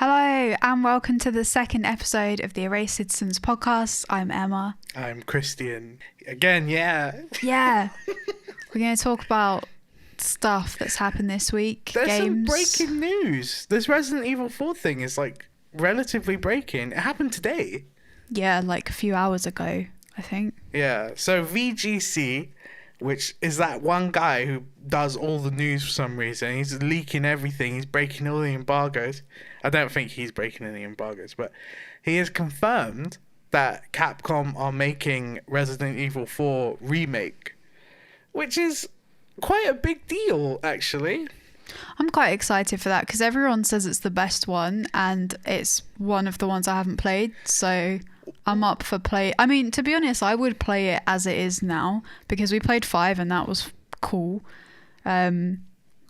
Hello, and welcome to the second episode of the Erased Citizens podcast. I'm Emma. I'm Christian. Again, yeah. Yeah, we're going to talk about stuff that's happened this week. There's games. some breaking news. This Resident Evil 4 thing is like relatively breaking. It happened today. Yeah, like a few hours ago, I think. Yeah, so VGC, which is that one guy who does all the news for some reason. He's leaking everything. He's breaking all the embargoes. I don't think he's breaking any embargoes, but he has confirmed that Capcom are making Resident Evil 4 Remake, which is quite a big deal, actually. I'm quite excited for that because everyone says it's the best one and it's one of the ones I haven't played, so I'm up for play. I mean, to be honest, I would play it as it is now because we played 5 and that was cool.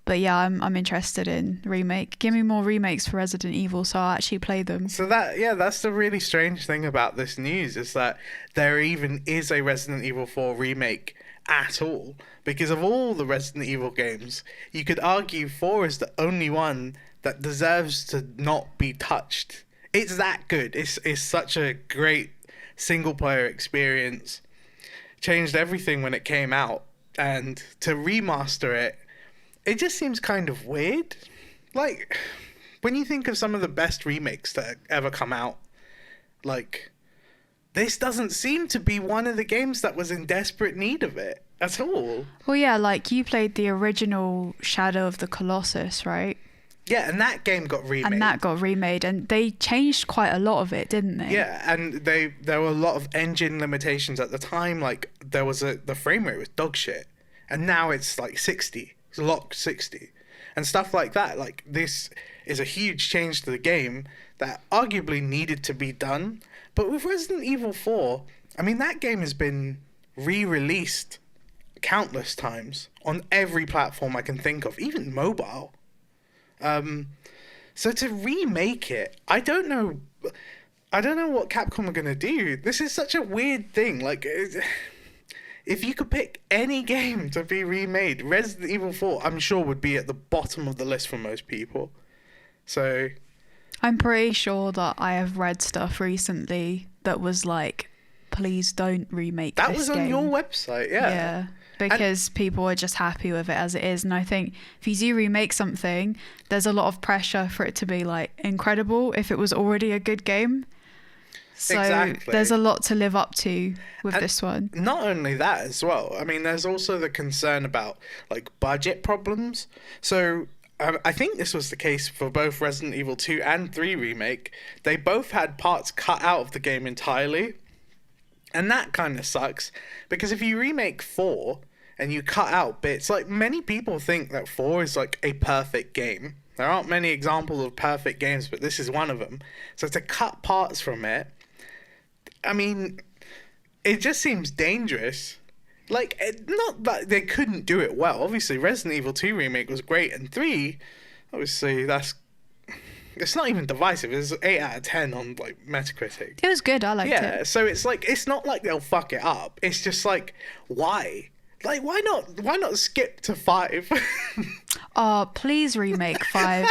But yeah, I'm interested in Remake. Give me more remakes for Resident Evil so I'll actually play them. So that's the really strange thing about this news, is that there even is a Resident Evil 4 remake at all. Because of all the Resident Evil games, you could argue 4 is the only one that deserves to not be touched. It's that good. It's such a great single player experience. Changed everything when it came out, and to remaster it just seems kind of weird. Like, when you think of some of the best remakes that ever come out, like, this doesn't seem to be one of the games that was in desperate need of it at all. Well, yeah, like you played the original Shadow of the Colossus, right? Yeah, and that game got remade. And that got remade, and they changed quite a lot of it, didn't they? Yeah, and there were a lot of engine limitations at the time. Like, the frame rate was dog shit, and now it's like 60. It's locked 60. And stuff like that. Like, this is a huge change to the game that arguably needed to be done. But with Resident Evil 4, I mean, that game has been re-released countless times on every platform I can think of, even mobile. So to remake it, I don't know what Capcom are going to do. This is such a weird thing. Like, if you could pick any game to be remade, Resident Evil 4, I'm sure, would be at the bottom of the list for most people. So I'm pretty sure that I have read stuff recently that was like, please don't remake this game. that was on your website, yeah. Yeah, because people are just happy with it as it is. And I think if you do remake something, there's a lot of pressure for it to be like incredible if it was already a good game. So Exactly. there's a lot to live up to with this one. Not only that as well, I mean, there's also the concern about like budget problems. So I think this was the case for both Resident Evil 2 and 3 Remake. They both had parts cut out of the game entirely. And that kind of sucks, because if you remake 4 and you cut out bits, like, many people think that 4 is like a perfect game. There aren't many examples of perfect games, but this is one of them. So to cut parts from it, I mean, it just seems dangerous. Like, not that they couldn't do it well. Obviously, Resident Evil 2 Remake was great, and 3, obviously, it's not even divisive. It's 8 out of 10 on, like, Metacritic. It was good. I liked it. Yeah, so it's like, it's not like they'll fuck it up. It's just like, why? Like, why not skip to 5? Oh, please remake 5.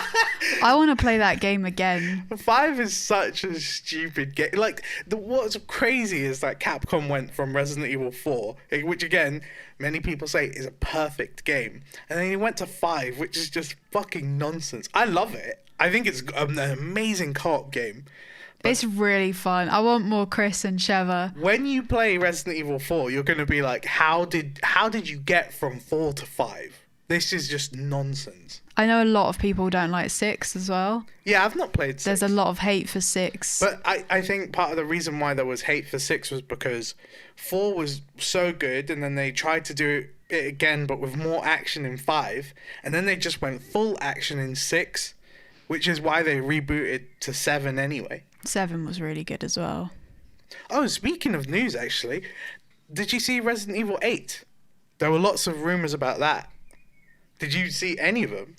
I want to play that game again. 5 is such a stupid game. Like, what's crazy is that Capcom went from Resident Evil 4, which again, many people say is a perfect game, and then he went to 5, which is just fucking nonsense. I love it. I think it's an amazing co-op game. It's really fun. I want more Chris and Sheva. When you play Resident Evil 4, you're going to be like, how did you get from 4 to 5? This is just nonsense. I know a lot of people don't like 6 as well. Yeah, I've not played 6. There's a lot of hate for 6. But I think part of the reason why there was hate for 6 was because 4 was so good, and then they tried to do it again, but with more action in 5, and then they just went full action in 6, which is why they rebooted to 7 anyway. 7 was really good as well. Oh, speaking of news, actually, did you see Resident Evil 8? There were lots of rumours about that. Did you see any of them?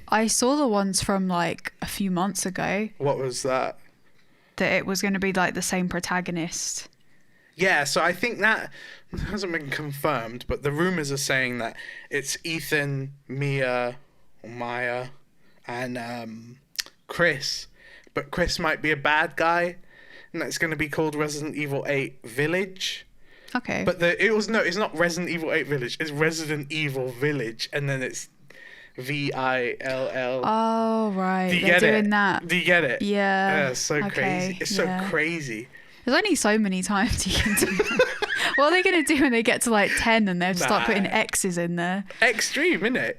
I saw the ones from like a few months ago. What was that? That it was going to be like the same protagonist. Yeah, so I think that hasn't been confirmed, but the rumours are saying that it's Ethan, Mia, and Chris, but Chris might be a bad guy, and that's going to be called Resident Evil 8 Village. Okay. But it's not Resident Evil 8 Village, it's Resident Evil Village, and then it's VILL. Oh, right. Do you They're get doing it? that. Do you get it? Yeah. It's so Okay, crazy. It's so yeah. crazy. There's only so many times you can do that. What are they going to do when they get to like 10 and they start putting X's in there? Extreme, innit?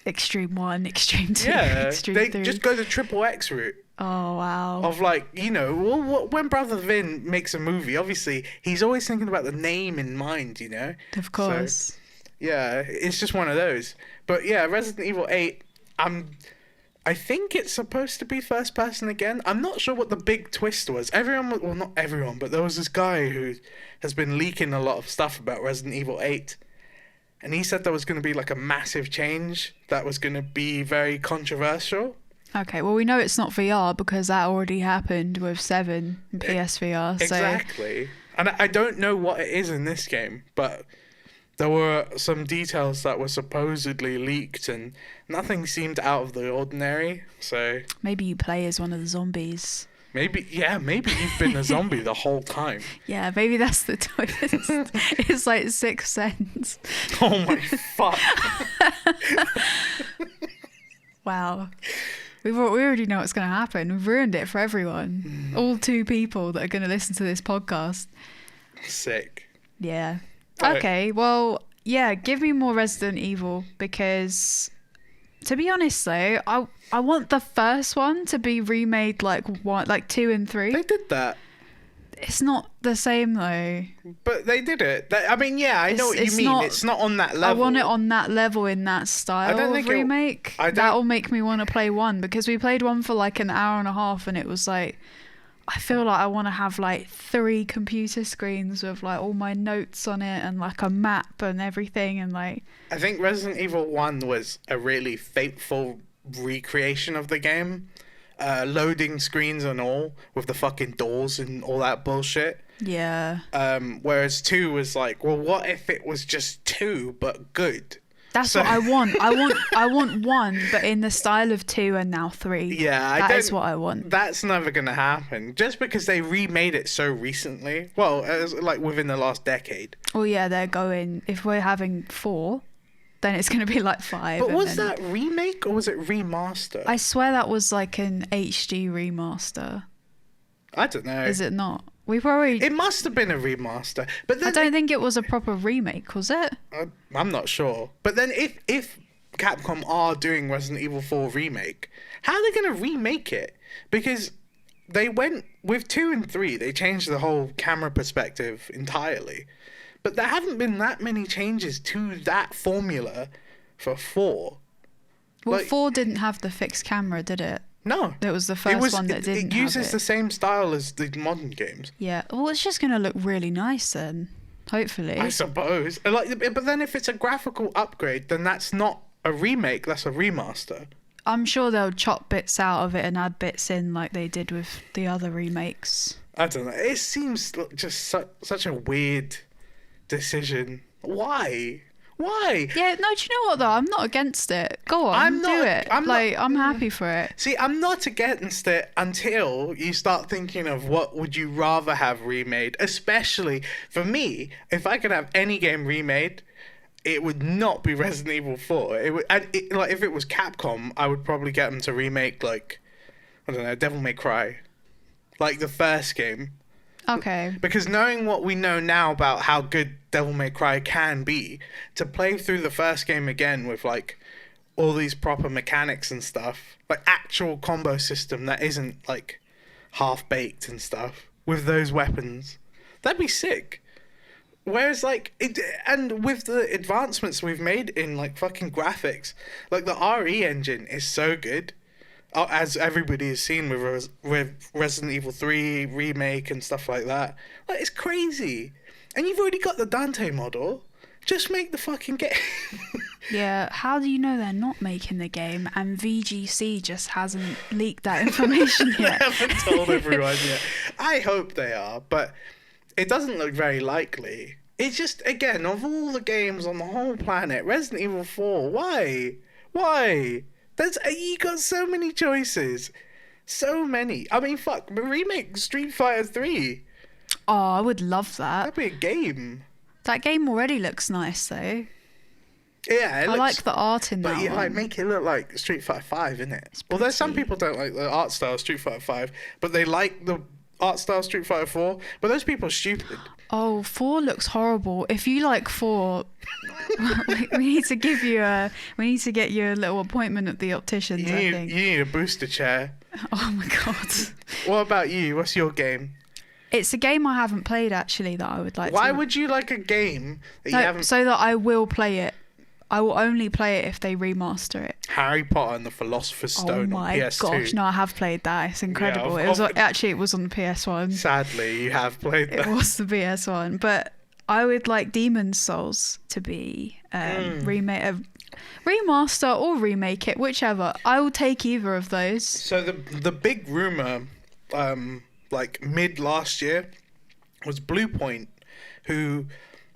Extreme 1, Extreme 2, Yeah. Extreme They 3. just go the triple X route. Oh, wow. Of like, you know, when Brother Vin makes a movie, obviously he's always thinking about the name in mind, you know? Of course. So, yeah, it's just one of those. But yeah, Resident Evil 8, I think it's supposed to be first person again. I'm not sure what the big twist was. Well, not everyone, but there was this guy who has been leaking a lot of stuff about Resident Evil 8. And he said there was going to be like a massive change that was going to be very controversial. Okay, well, we know it's not VR because that already happened with 7 and PSVR. So. Exactly. And I don't know what it is in this game, but there were some details that were supposedly leaked and nothing seemed out of the ordinary. So Maybe you play as one of the zombies. maybe you've been a zombie the whole time. Yeah, maybe that's the twist. It's like Sixth Sense. Oh my fuck. Wow. We already know what's going to happen. We've ruined it for everyone. All 2 people that are going to listen to this podcast. Sick. Yeah. Right. Okay, well, yeah, give me more Resident Evil because, to be honest though, I want the first one to be remade like 2 and 3. They did that. It's not the same though. But they did it. I mean, yeah, I know what you mean. It's not on that level. I want it on that level in that style of remake. That will make me want to play 1 because we played 1 for like an hour and a half and it was like, I feel like I want to have like 3 computer screens with like all my notes on it and like a map and everything and like. I think Resident Evil 1 was a really faithful recreation of the game. Loading screens and all with the fucking doors and all that bullshit. Yeah. Whereas 2 was like, well, what if it was just 2 but good? That's what I want. I want 1, but in the style of 2 and now 3. Yeah, that is what I want. That's never gonna happen. Just because they remade it so recently. Well, like within the last decade. Well, yeah, they're going. If we're having 4, then it's going to be like 5. But was that remake or was it remaster? I swear that was like an HD remaster. I don't know. Is it not? We probably. It must have been a remaster. But then I don't think it was a proper remake, was it? I'm not sure. But then if Capcom are doing Resident Evil 4 remake, how are they going to remake it? Because they went with 2 and 3, they changed the whole camera perspective entirely. But there haven't been that many changes to that formula for 4. Well, 4 didn't have the fixed camera, did it? No. It was the first one that didn't have it. It uses the same style as the modern games. Yeah. Well, it's just going to look really nice then. Hopefully. I suppose. But then if it's a graphical upgrade, then that's not a remake, that's a remaster. I'm sure they'll chop bits out of it and add bits in like they did with the other remakes. I don't know. It seems just such a weird decision. Why? Yeah, no, do you know what though? I'm not against it. Go on, do it. I'm happy for it. See, I'm not against it until you start thinking of what would you rather have remade. Especially for me, if I could have any game remade, it would not be Resident Evil 4. Like if it was Capcom, I would probably get them to remake like, I don't know, Devil May Cry, like the first game. Okay. Because knowing what we know now about how good Devil May Cry can be, to play through the first game again with like all these proper mechanics and stuff, like actual combo system that isn't like half baked and stuff with those weapons, that'd be sick. Whereas like and with the advancements we've made in like fucking graphics, like the RE engine is so good. As everybody has seen with Resident Evil 3 remake and stuff like that. Like, it's crazy. And you've already got the Dante model. Just make the fucking game. Yeah, how do you know they're not making the game and VGC just hasn't leaked that information yet? They haven't told everyone yet. I hope they are, but it doesn't look very likely. It's just, again, of all the games on the whole planet, Resident Evil 4, why? You got so many choices. So many. I mean, fuck, remake Street Fighter 3. Oh, I would love that. That'd be a game. That game already looks nice though. Yeah, I like the art in that But you one. like make it look like Street Fighter 5, innit? Although some people don't like the art style of Street Fighter 5, but they like the art style of Street Fighter 4. But those people are stupid. Oh, 4 looks horrible. If you like 4, we need to give you we need to get you a little appointment at the opticians, I think. You need a booster chair. Oh my god. What about you? What's your game? It's a game I haven't played actually that I would like Why to. would you like a game that you haven't? So that I will play it. I will only play it if they remaster it. Harry Potter and the Philosopher's Stone on PS2. Oh my gosh, no, I have played that. It's incredible. Yeah, it was it was on the PS1. Sadly, you have played that. It was the PS1, but I would like Demon's Souls to be remaster or remake it, whichever. I will take either of those. So the big rumor, like mid last year, was Bluepoint, who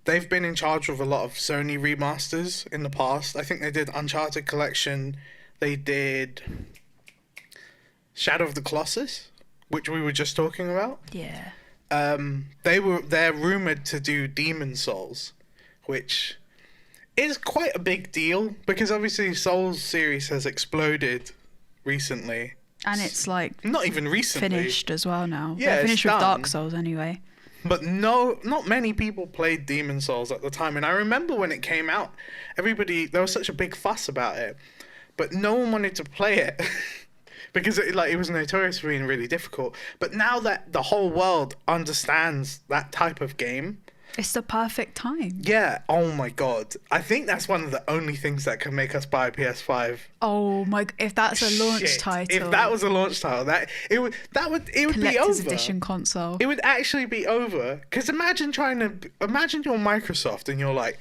they've been in charge of a lot of Sony remasters in the past. I think they did Uncharted Collection, they did Shadow of the Colossus, which we were just talking about. Yeah. They're rumored to do Demon Souls, which is quite a big deal because obviously Souls series has exploded recently. And it's like not even recently finished as well now. Yeah, They're finished it's with done. Dark Souls anyway. But no, not many people played Demon Souls at the time. And I remember when it came out, there was such a big fuss about it. But no one wanted to play it because it was notorious for being really difficult. But now that the whole world understands that type of game, It's the perfect time. yeah, oh my god. I think that's one of the only things that can make us buy a PS5. Oh my! If that's a launch Shit. title, If that was a launch title, it would be collector's over. edition console. It would actually be over. Because imagine you're Microsoft and you're like,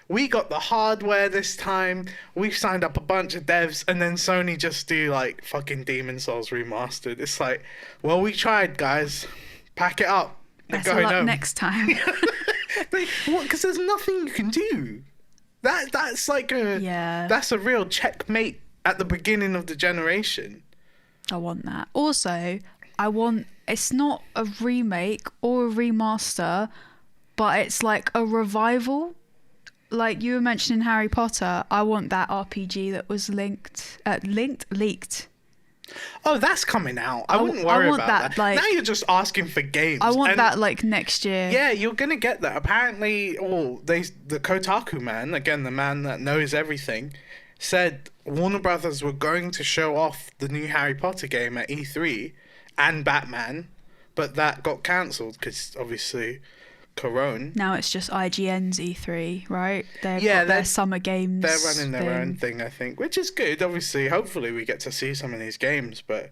we got the hardware this time, we've signed up a bunch of devs, and then Sony just do like fucking Demon Souls remastered. It's like, well, we tried, guys. Pack it up. We're Better going luck home. next time. Because there's nothing you can do. That's like that's a real checkmate at the beginning of the generation. I want that. Also, it's not a remake or a remaster, but it's like a revival. Like you were mentioning Harry Potter, I want that RPG that was leaked. Oh, that's coming out. I wouldn't worry want about that. like- Now you're just asking for games. I want And that like next year. yeah, you're gonna get that. Apparently, the Kotaku man, again the man that knows everything, said Warner Brothers were going to show off the new Harry Potter game at E3 and Batman, but that got cancelled because obviously Corona. Now it's just IGN's E3, right? They've Yeah, got their summer games. They're running their thing. own thing, I think, which is good. Obviously, hopefully we get to see some of these games, but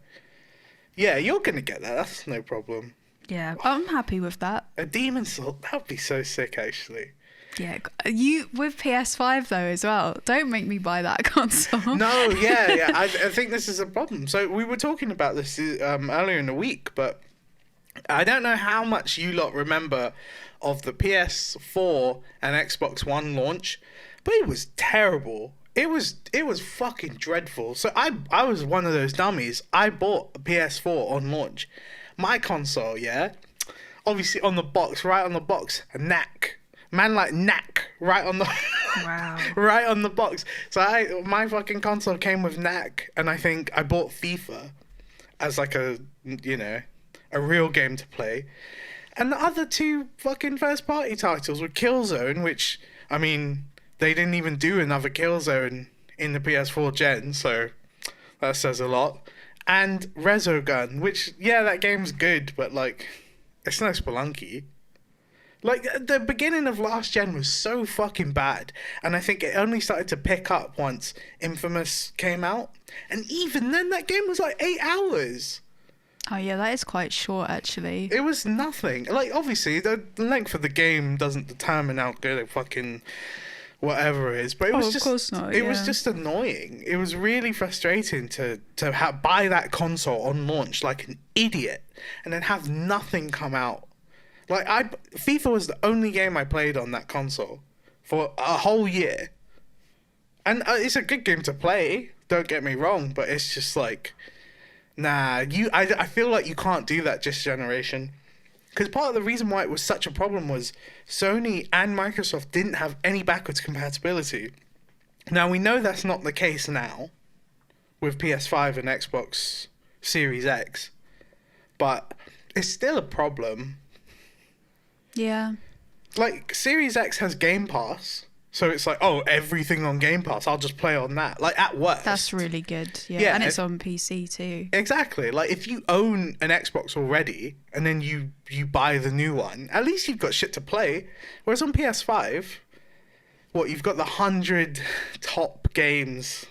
yeah, you're gonna get that. That's no problem. Yeah, I'm happy with that. A Demon Soul, that would be so sick, actually. Yeah, you with PS5 though as well. Don't make me buy that console. No, yeah. I think this is a problem. So we were talking about this earlier in the week, but I don't know how much you lot remember of the PS4 and Xbox One launch, but it was terrible. It was fucking dreadful. So I was one of those dummies. I bought a PS4 on launch. My console, yeah, obviously on the box, right on the box, a knack. Man like knack right on the Wow. right on the box. So my fucking console came with knack, and I think I bought FIFA as like a real game to play. And the other two fucking first party titles were Killzone, which, I mean, they didn't even do another Killzone in the PS4 gen, so that says a lot. And Resogun, which, yeah, that game's good, but, like, it's no Spelunky. Like, the beginning of last gen was so fucking bad, and I think it only started to pick up once Infamous came out. And even then, that game was like 8 hours. Oh yeah, that is quite short actually. It was nothing. Like, obviously, the length of the game doesn't determine how good a fucking whatever it is, but it was of just course not, it was yeah. just annoying. It was really frustrating to buy that console on launch like an idiot and then have nothing come out. Like, FIFA was the only game I played on that console for a whole year. And it's a good game to play. Don't get me wrong, but it's just like, nah. I feel like you can't do that this generation. Because part of the reason why it was such a problem was Sony and Microsoft didn't have any backwards compatibility. Now, we know that's not the case now with PS5 and Xbox Series X, but it's still a problem. Yeah. Like, Series X has Game Pass, so it's like, oh, everything on Game Pass, I'll just play on that. Like, at worst. That's really good. Yeah, Yeah, and it's on PC too. Exactly. Like, if you own an Xbox already, and then you buy the new one, at least you've got shit to play. Whereas on PS5, you've got the 100 top games,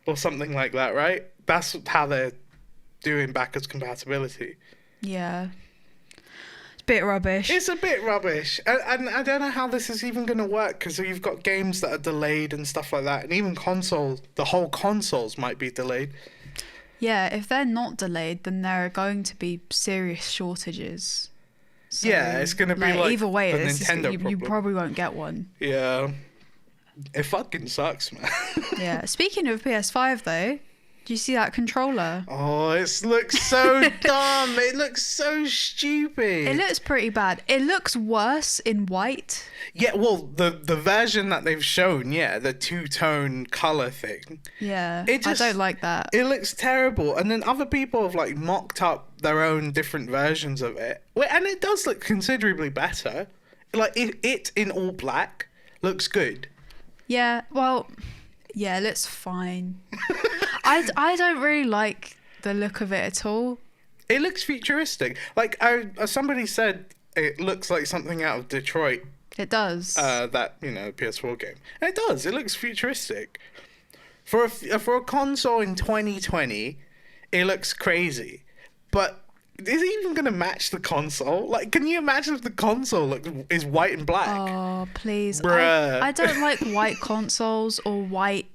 or something like that, right? That's how they're doing backwards compatibility. Yeah. It's a bit rubbish. It's a bit rubbish. And I don't know how this is even going to work, because you've got games that are delayed and stuff like that. And even the whole consoles might be delayed. Yeah, if they're not delayed, then there are going to be serious shortages. So, Yeah, it's going to be like either way, the it's Nintendo you problem. probably won't get one. Yeah. It fucking sucks, man. Yeah. Speaking of PS5, though, do you see that controller? Oh, it looks so dumb. It looks so stupid. It looks pretty bad. It looks worse in white. Yeah, well, the version that they've shown, yeah, the two-tone color thing. Yeah, It just- I don't like that. It looks terrible. And then other people have, like, mocked up their own different versions of it. And it does look considerably better. Like, it in all black looks good. Yeah, well, yeah, it looks fine. I don't really like the look of it at all. It looks futuristic. Like, somebody said it looks like something out of Detroit. It does. That, PS4 game. And it does. It looks futuristic. For a console in 2020, it looks crazy. But is it even going to match the console? Like, can you imagine if the console is white and black? Oh, please. Bruh. I don't like white consoles or white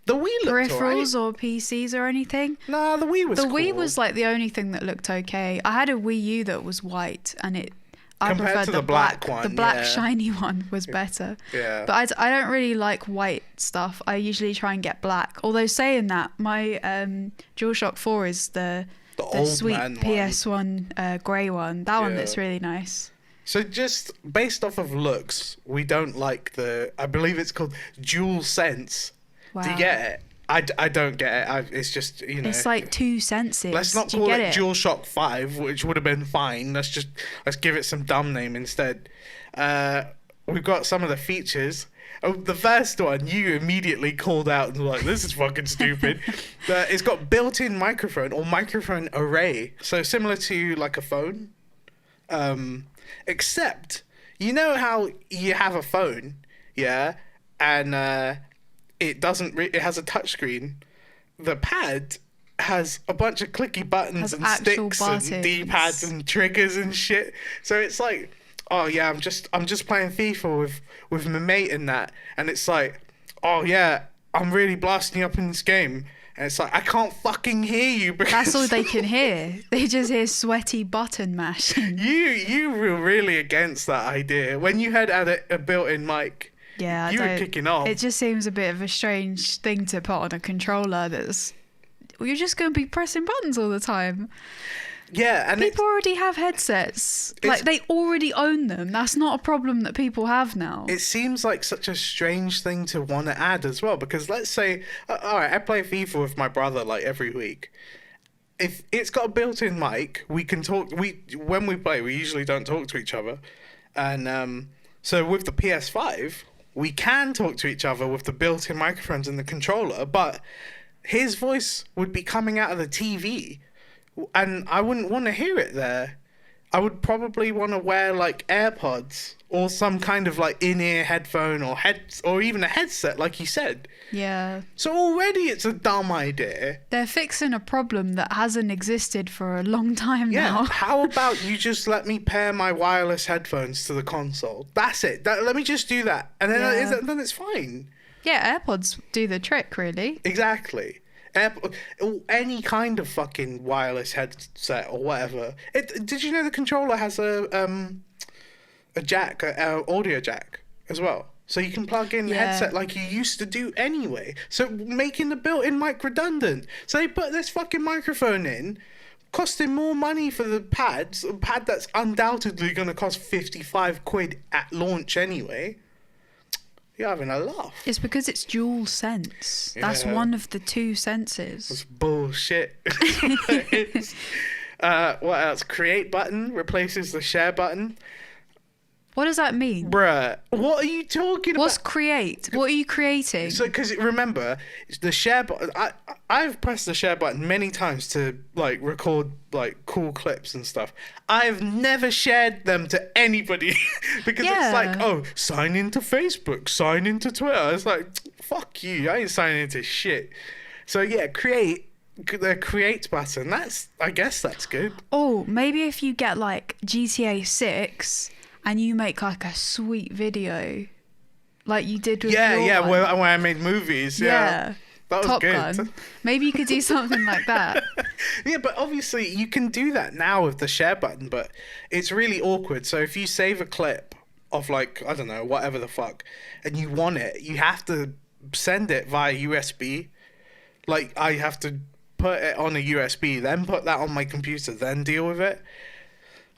The Wii looked peripherals alright. or PCs or anything. Nah, the Wii was The Wii cool. was like the only thing that looked okay. I had a Wii U that was white, and I Compared preferred to the the black one, The black yeah. shiny one was better. Yeah. But I don't really like white stuff. I usually try and get black. Although saying that, my DualShock 4 is the old sweet man one. PS1 grey one. That one Yeah. looks really nice. So just based off of looks, we don't like I believe it's called DualSense. Wow. Do you get it? I don't get it. It's just, It's like two senses. Let's not Do you call get it DualShock 5, which would have been fine. Let's give it some dumb name instead. We've got some of the features. Oh, the first one you immediately called out and were like, this is fucking stupid. It's got built-in microphone or microphone array. So similar to like a phone. Except, you know how you have a phone, yeah? And it has a touchscreen. The pad has a bunch of clicky buttons Has and actual sticks buttons. and D-pads and triggers and shit. So it's like, oh yeah, I'm just playing FIFA with my mate and that, and it's like, oh yeah, I'm really blasting up in this game, and it's like I can't fucking hear you because That's all they can hear. They just hear sweaty button mashing. you were really against that idea when you had a built-in mic. Yeah, I You were don't- kicking off. It just seems a bit of a strange thing to put on a controller. You're just going to be pressing buttons all the time. Yeah, and People already have headsets. Like, they already own them. That's not a problem that people have now. it seems like such a strange thing to want to add as well, because let's say, all right, I play FIFA with my brother like every week. If it's got a built-in mic, we can talk. When we play, we usually don't talk to each other, and so with the PS5, we can talk to each other with the built-in microphones and the controller, but his voice would be coming out of the TV, and I wouldn't want to hear it there. I would probably want to wear like AirPods or some kind of like in-ear headphone or even a headset, like you said. Yeah. So already it's a dumb idea. They're fixing a problem that hasn't existed for a long time Yeah. now. How about you just let me pair my wireless headphones to the console? That's it. Let me just do that, and then Yeah. then it's fine. Yeah, AirPods do the trick, really. Exactly. Any kind of fucking wireless headset or whatever. Did you know the controller has a jack, audio jack as well? So you can plug in the Yeah. headset like you used to do anyway. So making the built-in mic redundant. So they put this fucking microphone in, costing more money for the pads, a pad that's undoubtedly going to cost 55 quid at launch anyway. You're having a laugh. It's because it's DualSense. That's Yeah. one of the two senses. It's bullshit. What else? Create button replaces the share button. What does that mean? Bruh, what are you talking What's about? create? What are you creating? So, because remember, the share button. I've pressed the share button many times to like record like cool clips and stuff. I've never shared them to anybody because it's like, Yeah. oh, sign into Facebook, sign into Twitter. It's like, fuck you, I ain't signing into shit. So yeah, the create button. I guess that's good. Oh, maybe if you get like GTA 6 and you make like a sweet video, like you did with Yeah, your yeah. one. Where I made movies. Yeah. That was Top good. Gun. Maybe you could do something like that. Yeah, but obviously you can do that now with the share button, but it's really awkward. So if you save a clip of like, I don't know, whatever the fuck, and you want it, you have to send it via USB. Like I have to put it on a USB, then put that on my computer, then deal with it.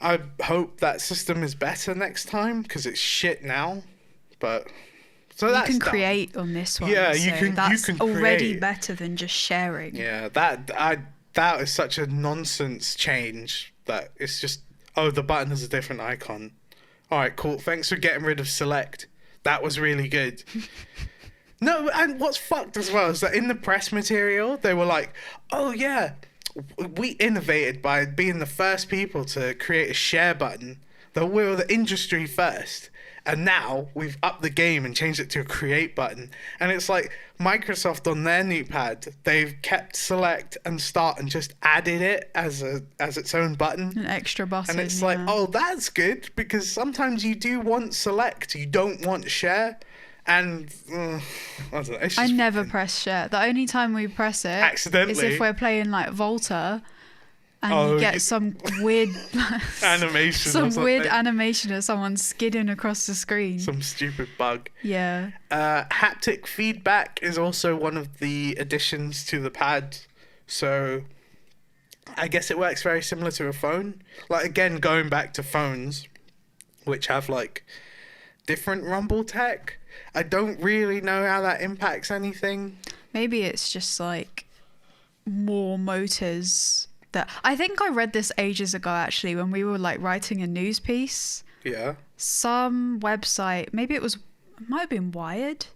I hope that system is better next time because it's shit now. But so You that's can done. create on this one. Yeah, so you can- you That's can already create. better than just sharing. Yeah, that is such a nonsense change that it's just, oh, the button has a different icon. All right, cool. Thanks for getting rid of select. That was really good. No, and what's fucked as well is that in the press material they were like, oh yeah, we innovated by being the first people to create a share button. That we were the industry first. And now we've upped the game and changed it to a create button. And it's like Microsoft on their new pad, they've kept select and start and just added it as its own button. An extra button. And it's like, yeah. oh, that's good because sometimes you do want select, you don't want share. And I don't know. It's I just never fucking- press share. The only time we press it is Accidentally. if we're playing like Volta and Oh, you get you- some weird animation. or some weird something. animation of someone skidding across the screen. Some stupid bug. Yeah. Haptic feedback is also one of the additions to the pad. So I guess it works very similar to a phone. Like, again, going back to phones, which have like different rumble tech. I don't really know how that impacts anything. Maybe it's just like more motors that I think I read this ages ago actually when we were like writing a news piece. Yeah. Some website, maybe it might have been Wired.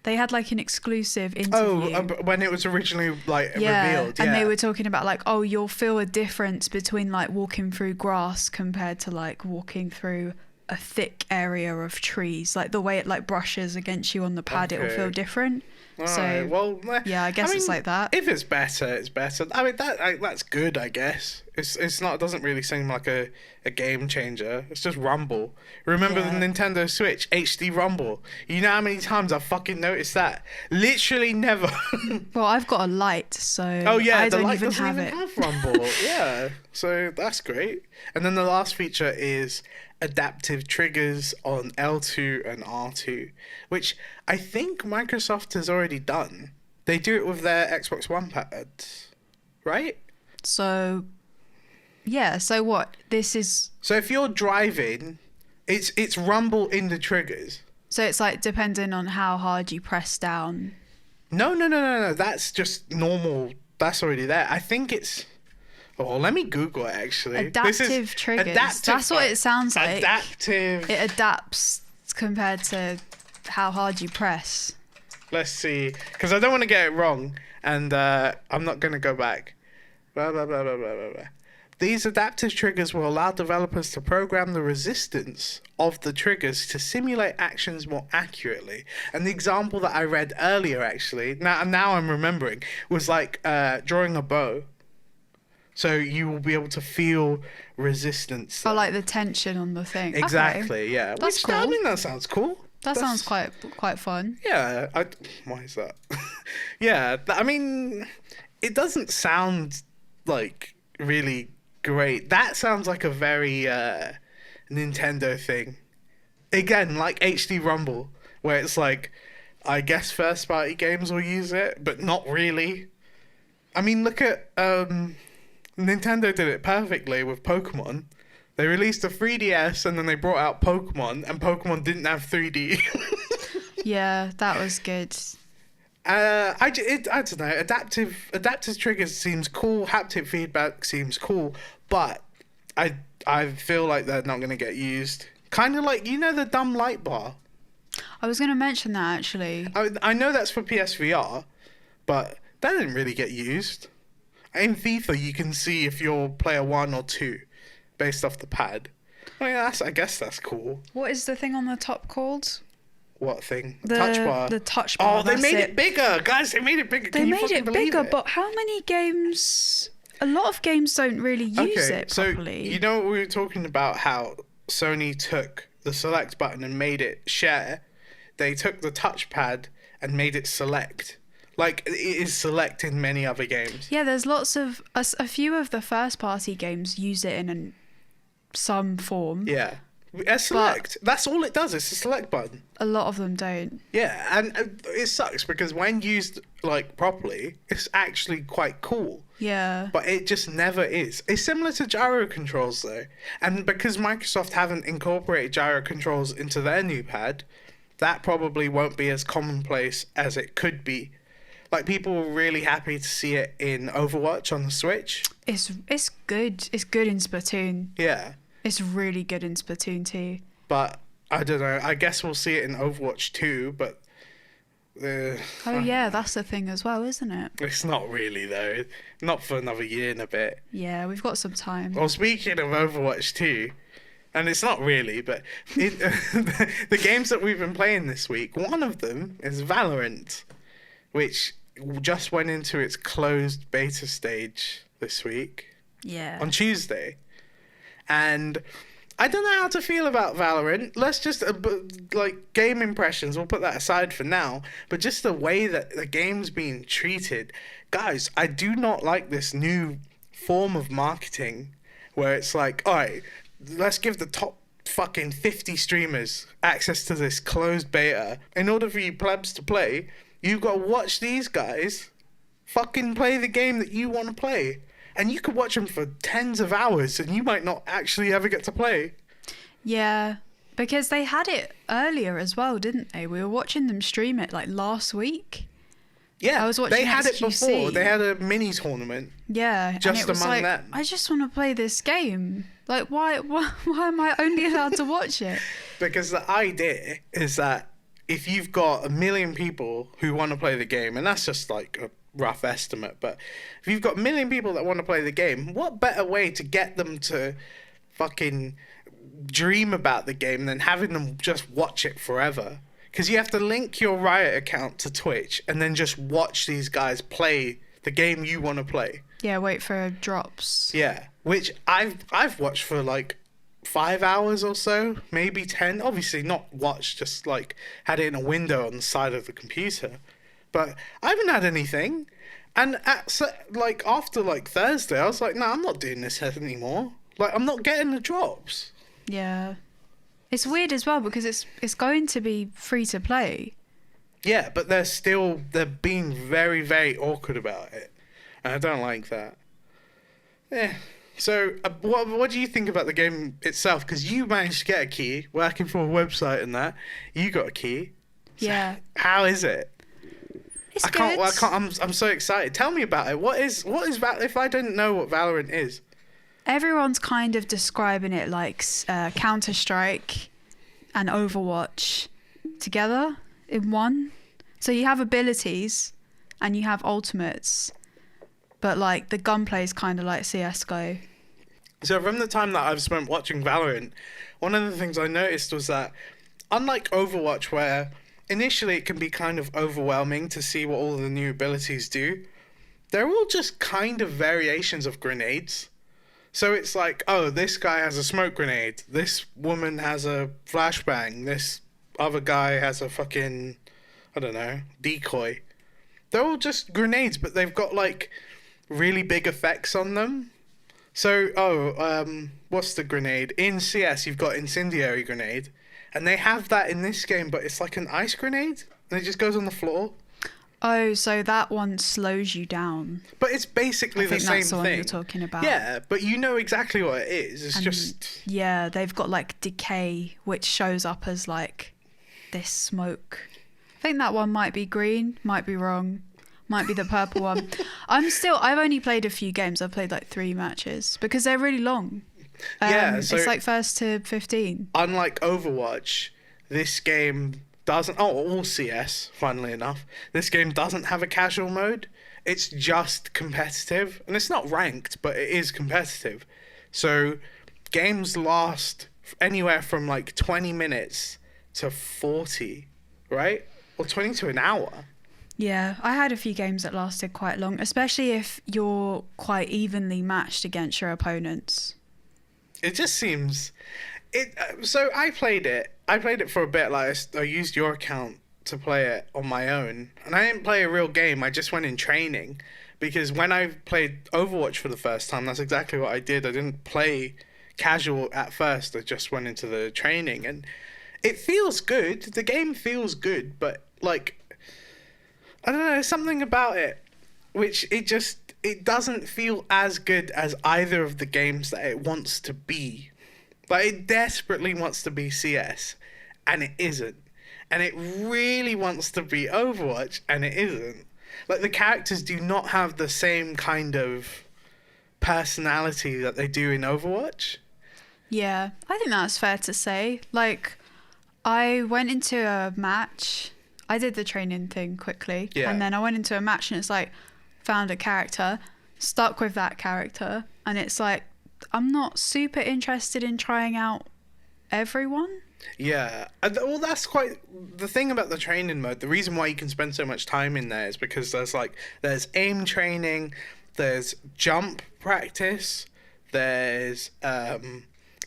They had like an exclusive interview. Oh, when it was originally like yeah, revealed. Yeah. and they were talking about like, oh, you'll feel a difference between like walking through grass compared to like walking through a thick area of trees. Like the way it like brushes against you on the pad, it will Okay. feel different. So Alright, well, yeah, I guess it's like that. If it's better, it's better. I mean, that's good, I guess. It's not. It doesn't really seem like a game changer. It's just Rumble. Remember Yeah. the Nintendo Switch HD Rumble? You know how many times I've fucking noticed that? Literally never. Well, I've got a light, so Oh yeah, I the don't light even doesn't have even it. have Rumble. Yeah, so that's great. And then the last feature is adaptive triggers on L2 and R2, which I think Microsoft has already done. They do it with their Xbox One pads, right? So yeah, so what? This is So if you're driving, it's rumble in the triggers. so it's like depending on how hard you press down. No. That's just normal. That's already there. I think it's. Oh, let me Google it actually. Adaptive triggers. That's what it sounds like. Adaptive. It adapts compared to how hard you press. Let's see, because I don't want to get it wrong, and I'm not going to go back. Blah, blah, blah, blah, blah, blah, blah. These adaptive triggers will allow developers to program the resistance of the triggers to simulate actions more accurately. And the example that I read earlier, actually, now I'm remembering, was like drawing a bow. So you will be able to feel resistance. Or like the tension on the thing. Exactly, Okay. yeah. That's I cool. mean, that sounds cool. That That's- sounds quite fun. Yeah, why is that? Yeah, I mean, it doesn't sound like really great. That sounds like a very Nintendo thing. Again, like HD Rumble. where it's like, I guess first party games will use it, but not really. I mean, look at Nintendo did it perfectly with Pokemon. They released a 3DS and then they brought out Pokemon, and Pokemon didn't have 3D. Yeah, that was good. I don't know. Adaptive triggers seems cool. Haptic feedback seems cool, but I feel like they're not going to get used. Kind of like, the dumb light bar. I was going to mention that, actually. I know that's for PSVR, but that didn't really get used. In FIFA, you can see if you're player 1 or 2 based off the pad. I guess that's cool. What is the thing on the top called? What thing? Touch bar. The touch bar. Oh, they made it bigger. Guys, they made it bigger. They made it bigger, but how many games... A lot of games don't really use it properly. So, you know what we were talking about, how Sony took the select button and made it share? They took the touchpad and made it select. Like, it is select in many other games. Yeah, there's lots of... A few of the first-party games use it in some form. Yeah. A select. That's all it does. It's a select button. A lot of them don't. Yeah, and it sucks because when used, like, properly, it's actually quite cool. Yeah. But it just never is. It's similar to gyro controls, though. And because Microsoft haven't incorporated gyro controls into their new pad, that probably won't be as commonplace as it could be. Like, people were really happy to see it in Overwatch on the Switch. It's good. It's good in Splatoon. Yeah. It's really good in Splatoon 2. But, I don't know. I guess we'll see it in Overwatch 2, but... yeah, that's the thing as well, isn't it? It's not really, though. Not for another year and a bit. Yeah, we've got some time. Well, speaking of Overwatch 2, and it's not really, but the games that we've been playing this week, one of them is Valorant, which just went into its closed beta stage this week. Yeah. On Tuesday. And I don't know how to feel about Valorant. Let's just, game impressions, we'll put that aside for now. But just the way that the game's being treated. Guys, I do not like this new form of marketing where it's like, all right, let's give the top fucking 50 streamers access to this closed beta. In order for you plebs to play, you've got to watch these guys fucking play the game that you want to play. And you could watch them for tens of hours and you might not actually ever get to play. Yeah, because they had it earlier as well, didn't they? We were watching them stream it like last week. Yeah, I was watching they had it XQC. before. They had a mini tournament. Yeah, just and it was among like, them. I just want to play this game. Like, why am I only allowed to watch it? Because the idea is that if you've got 1 million people who want to play the game, and that's just like a rough estimate, but if you've got 1 million people that want to play the game, what better way to get them to fucking dream about the game than having them just watch it forever? Because you have to link your Riot account to Twitch and then just watch these guys play the game you want to play. Yeah, wait for drops. Yeah, which I've watched for like 5 hours or so, maybe 10. Obviously not watched, just like had it in a window on the side of the computer. But I haven't had anything. And after Thursday, I was like, no, I'm not doing this anymore. Like, I'm not getting the drops. Yeah. It's weird as well because it's going to be free to play. Yeah, but they're being very, very awkward about it. And I don't like that. Yeah. So, what do you think about the game itself? Because you managed to get a key, working for a website and that. You got a key. Yeah. So how is it? It's good. I'm so excited. Tell me about it. What is Valorant? If I didn't know what Valorant is. Everyone's kind of describing it like Counter-Strike and Overwatch together in one. So you have abilities and you have ultimates, but like the gunplay is kind of like CS:GO. So from the time that I've spent watching Valorant, one of the things I noticed was that unlike Overwatch, where initially it can be kind of overwhelming to see what all the new abilities do, they're all just kind of variations of grenades. So it's like, oh, this guy has a smoke grenade, this woman has a flashbang, this other guy has a fucking, I don't know, decoy. They're all just grenades, but they've got like really big effects on them. So, what's the grenade? In CS, you've got incendiary grenade, And they have that in this game, but it's like an ice grenade, and it just goes on the floor. Oh, so that one slows you down. But it's basically the same that's the one thing. you're talking about. Yeah, but you know exactly what it is. It's just... Yeah, they've got like decay, which shows up as like this smoke. I think that one might be green, might be wrong, might be the purple one. I've only played a few games. I've played like 3 matches because they're really long. Yeah, so it's like 1st to 15. Unlike Overwatch, this game doesn't... Oh, all CS, funnily enough. This game doesn't have a casual mode. It's just competitive. And it's not ranked, but it is competitive. So games last anywhere from like 20 minutes to 40, right? Or 20 to an hour. Yeah, I had a few games that lasted quite long, especially if you're quite evenly matched against your opponents. It just seems... So I played it. I played it for a bit. Like I used your account to play it on my own. And I didn't play a real game. I just went in training. Because when I played Overwatch for the first time, that's exactly what I did. I didn't play casual at first. I just went into the training. And it feels good. The game feels good. But, like, I don't know. There's something about it which it doesn't feel as good as either of the games that it wants to be. Like, it desperately wants to be CS, and it isn't. And it really wants to be Overwatch, and it isn't. Like, the characters do not have the same kind of personality that they do in Overwatch. Yeah, I think that's fair to say. Like, I went into a match. I did the training thing quickly. Yeah. And then I went into a match, and it's like, found a character, stuck with that character, and it's like, I'm not super interested in trying out everyone. Yeah. Well, that's quite... The thing about the training mode, the reason why you can spend so much time in there is because there's aim training, there's jump practice, there's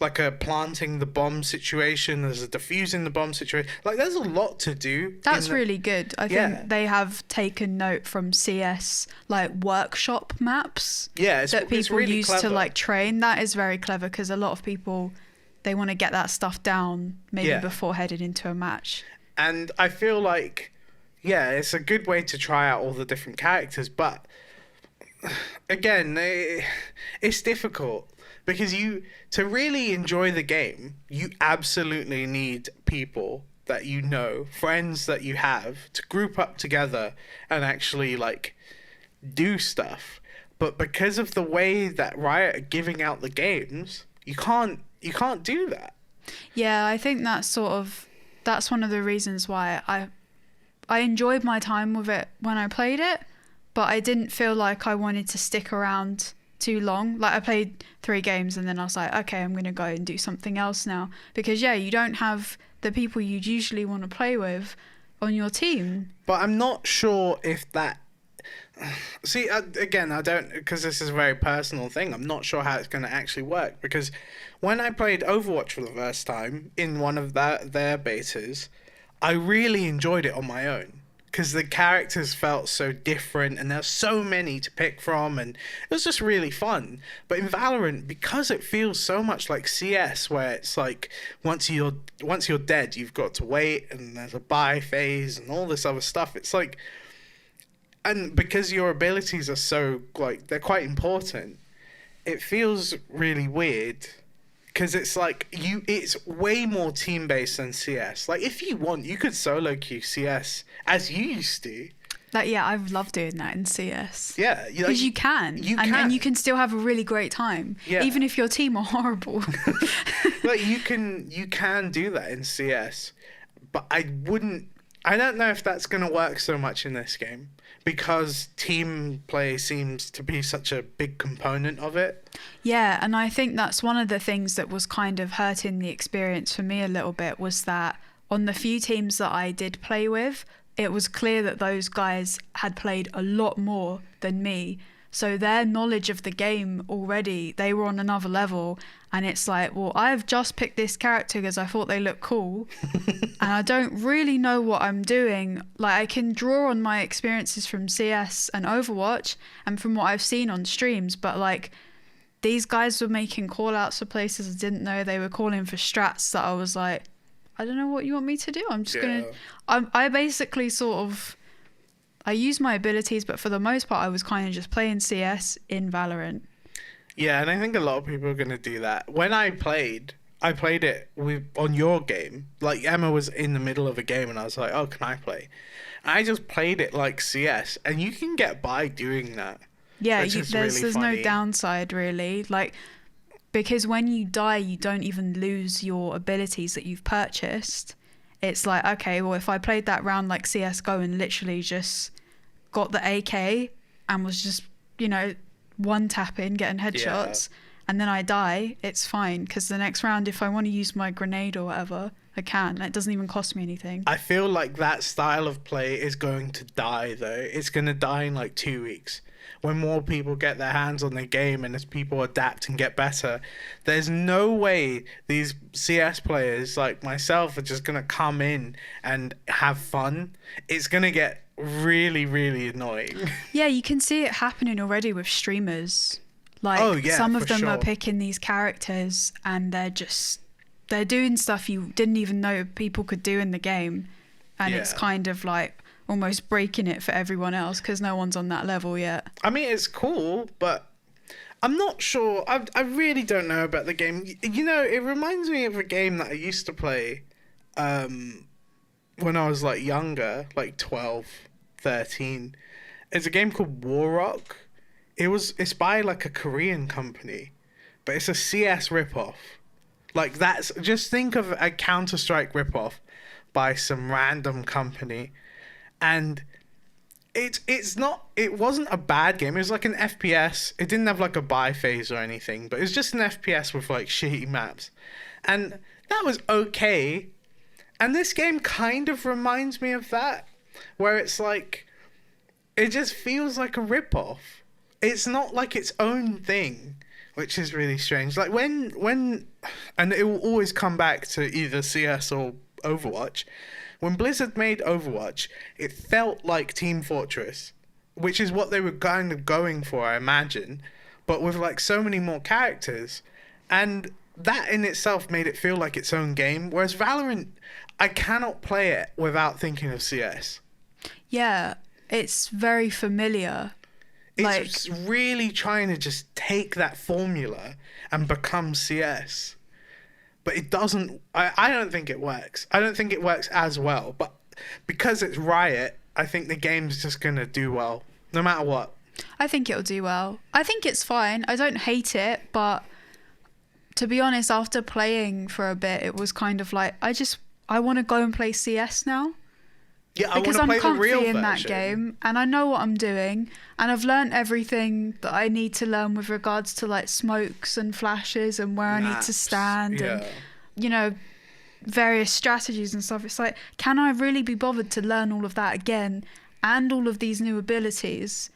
like a planting the bomb situation, there's a defusing the bomb situation. Like, there's a lot to do. That's really good. I Yeah. think they have taken note from CS, like, workshop maps Yeah, that it's people really use clever. to, like, train. That is very clever because a lot of people, they want to get that stuff down maybe Yeah. before heading into a match. And I feel like, yeah, it's a good way to try out all the different characters, but again, it's difficult because to really enjoy the game, you absolutely need people that you know, friends that you have, to group up together and actually, like, do stuff. But because of the way that Riot are giving out the games, you can't do that. Yeah, I think that's one of the reasons why I enjoyed my time with it when I played it, but I didn't feel like I wanted to stick around too long. Like, I played 3 games and then I was like, okay, I'm going to go and do something else now. Because, yeah, you don't have the people you'd usually want to play with on your team. But I'm not sure if that... See, again, I don't... Because this is a very personal thing, I'm not sure how it's going to actually work. Because when I played Overwatch for the first time in one of their betas, I really enjoyed it on my own. Because the characters felt so different and there's so many to pick from and it was just really fun. But in Valorant, because it feels so much like CS, where it's like once you're dead, you've got to wait and there's a buy phase and all this other stuff. It's like, and because your abilities are so, like, they're quite important, it feels really weird. Because it's like, it's way more team-based than CS. Like, if you want, you could solo queue CS as you used to. Like, yeah, I love doing that in CS. Yeah. Because you can. And you can still have a really great time. Yeah. Even if your team are horrible. Like, you can do that in CS. But I don't know if that's going to work so much in this game. Because team play seems to be such a big component of it. Yeah, and I think that's one of the things that was kind of hurting the experience for me a little bit, was that on the few teams that I did play with, it was clear that those guys had played a lot more than me. So their knowledge of the game already, they were on another level. And it's like, well, I've just picked this character because I thought they looked cool. And I don't really know what I'm doing. Like, I can draw on my experiences from CS and Overwatch and from what I've seen on streams. But, like, these guys were making call outs for places I didn't know. They were calling for strats that I was like, I don't know what you want me to do. I'm just Yeah. I basically I use my abilities, but for the most part, I was kind of just playing CS in Valorant. Yeah, and I think a lot of people are going to do that. When I played it on your game. Like, Emma was in the middle of a game, and I was like, oh, can I play? I just played it like CS, and you can get by doing that. Yeah, Which is there's really funny. no downside, really. Like, because when you die, you don't even lose your abilities that you've purchased. It's like, okay, well, if I played that round like CSGO and literally just got the AK and was just, one-tapping, getting headshots, and then I die, it's fine. Because the next round, if I want to use my grenade or whatever, I can. It doesn't even cost me anything. I feel like that style of play is going to die, though. It's going to die in like 2 weeks. When more people get their hands on the game and as people adapt and get better, there's no way these CS players like myself are just going to come in and have fun. It's going to get really, really annoying. Yeah, you can see it happening already with streamers. Like, some of them are picking these characters and they're doing stuff you didn't even know people could do in the game. And it's kind of like almost breaking it for everyone else because no one's on that level yet. I mean, it's cool, but I'm not sure. I really don't know about the game. It reminds me of a game that I used to play when I was like younger, like 12, 13. It's a game called War Rock. It's by like a Korean company, but it's a CS ripoff. Like, just think of a Counter-Strike ripoff by some random company. And it wasn't a bad game. It was like an FPS. It didn't have like a buy phase or anything, but it was just an FPS with like shitty maps. And that was okay. And this game kind of reminds me of that, where it's like, it just feels like a ripoff. It's not like its own thing, which is really strange. Like when and it will always come back to either CS or Overwatch. When Blizzard made Overwatch, it felt like Team Fortress, which is what they were kind of going for, I imagine, but with like so many more characters. And that in itself made it feel like its own game, whereas Valorant, I cannot play it without thinking of CS. Yeah, it's very familiar. It's really trying to just take that formula and become CS. But it doesn't. I don't think it works. I don't think it works as well. But because it's Riot, I think the game's just going to do well, no matter what. I think it'll do well. I think it's fine. I don't hate it, but to be honest, after playing for a bit, it was kind of like, I want to go and play CS now. Yeah, because I want to play I'm the real comfy in that version. game and I know what I'm doing and I've learnt everything that I need to learn with regards to like smokes and flashes and where I need to stand and various strategies and stuff. It's like, can I really be bothered to learn all of that again and all of these new abilities?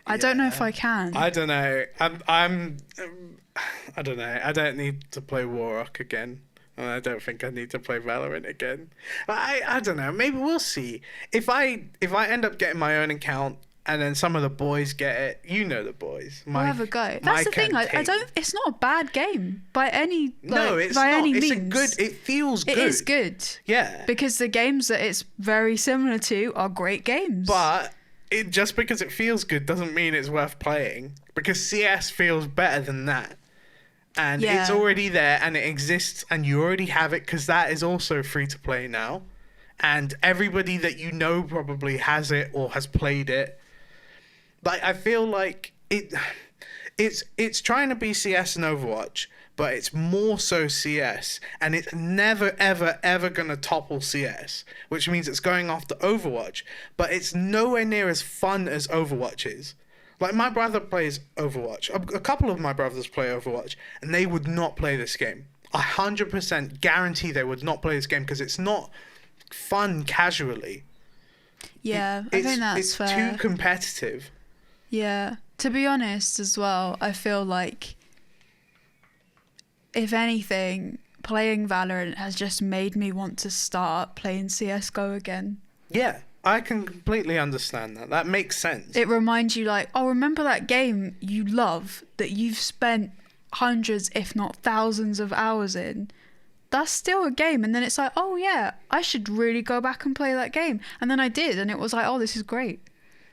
I don't know if I can. I don't know. I don't know. I don't need to play Warrock again. And I don't think I need to play Valorant again. I don't know. Maybe we'll see. If I end up getting my own account and then some of the boys get it, the boys. We'll have a go. That's the thing. I don't. It's not a bad game by any. No, it's by not. any It's means. It feels good. It is good. Yeah. Because the games that it's very similar to are great games. But just because it feels good doesn't mean it's worth playing. Because CS feels better than that. And it's already there and it exists and you already have it because that is also free to play now. And everybody that you know probably has it or has played it. Like, I feel like it's trying to be CS and Overwatch, but it's more so CS. And it's never, ever, ever going to topple CS, which means it's going after Overwatch. But it's nowhere near as fun as Overwatch is. Like, my brother plays Overwatch. A couple of my brothers play Overwatch, and they would not play this game. 100% guarantee they would not play this game because it's not fun casually. Yeah, I think that's fair. It's too competitive. Yeah. To be honest as well, I feel like, if anything, playing Valorant has just made me want to start playing CSGO again. Yeah. I can completely understand that. That makes sense. It reminds you like, oh, remember that game you love that you've spent hundreds, if not thousands of hours in? that's still a game. And then it's like, oh yeah, I should really go back and play that game. And then I did, and it was like, oh, this is great.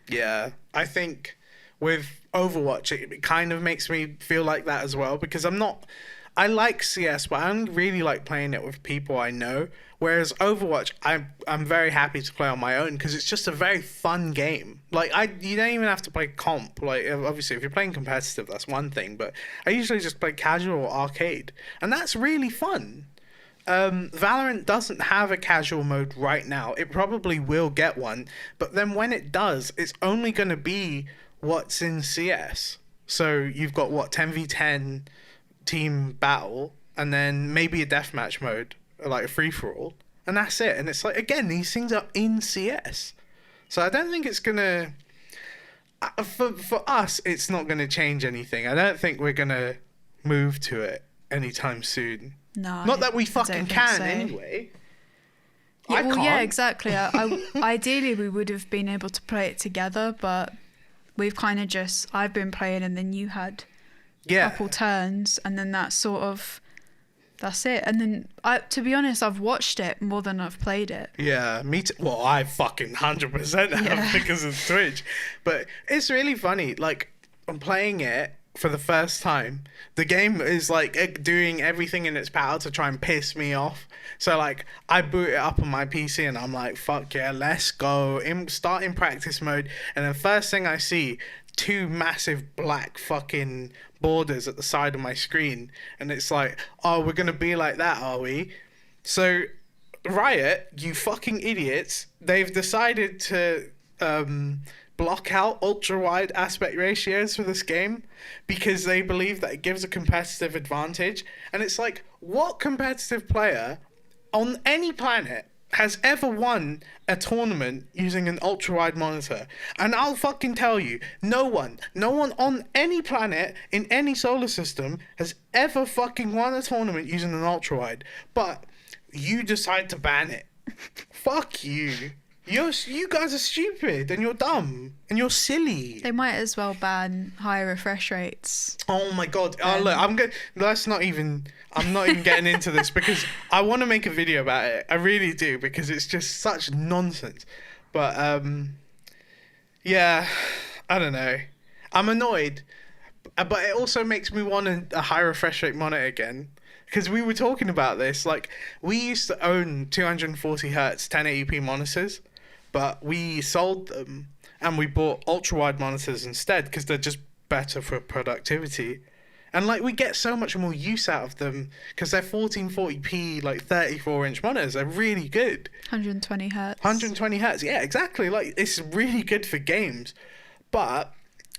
Yeah, I think with Overwatch, it kind of makes me feel like that as well, because I like CS, but I only really like playing it with people I know. Whereas Overwatch, I'm very happy to play on my own because it's just a very fun game. Like you don't even have to play comp. Like obviously, if you're playing competitive, that's one thing. But I usually just play casual or arcade, and that's really fun. Valorant doesn't have a casual mode right now. It probably will get one, but then when it does, it's only going to be what's in CS. So you've got 10v10 team battle, and then maybe a deathmatch mode, like a free-for-all, and that's it. And it's like, again, these things are in CS, so I don't think it's gonna for us, it's not gonna change anything. I don't think we're gonna move to it anytime soon. No, not that we fucking can so. Anyway. Yeah, well, yeah, exactly. Ideally we would have been able to play it together, but we've kind of just, I've been playing and then you had couple turns, and then that's it. And then to be honest, I've watched it more than I've played it. Yeah, me too. Well, I fucking 100% have because of Twitch. But it's really funny. Like, I'm playing it for the first time. The game is like doing everything in its power to try and piss me off. So like, I boot it up on my PC and I'm like, fuck yeah, let's go. Start in practice mode, and the first thing I see, 2 massive black fucking borders at the side of my screen, and it's like, oh, we're gonna be like that, are we? So Riot, you fucking idiots, they've decided to block out ultra wide aspect ratios for this game because they believe that it gives a competitive advantage. And it's like, what competitive player on any planet has ever won a tournament using an ultra-wide monitor? And I'll fucking tell you, no one on any planet in any solar system has ever fucking won a tournament using an ultra-wide. But you decide to ban it. Fuck you. You guys are stupid, and you're dumb, and you're silly. They might as well ban higher refresh rates. Oh my god! Oh look, I'm not even getting into this because I want to make a video about it. I really do, because it's just such nonsense. But yeah, I don't know. I'm annoyed, but it also makes me want a high refresh rate monitor again. Because we were talking about this, like, we used to own 240 hertz 1080p monitors, but we sold them and we bought ultra wide monitors instead because they're just better for productivity. And like, we get so much more use out of them because they're 1440p, like 34-inch monitors. They're really good. 120 hertz. 120 hertz, yeah, exactly. Like, it's really good for games. But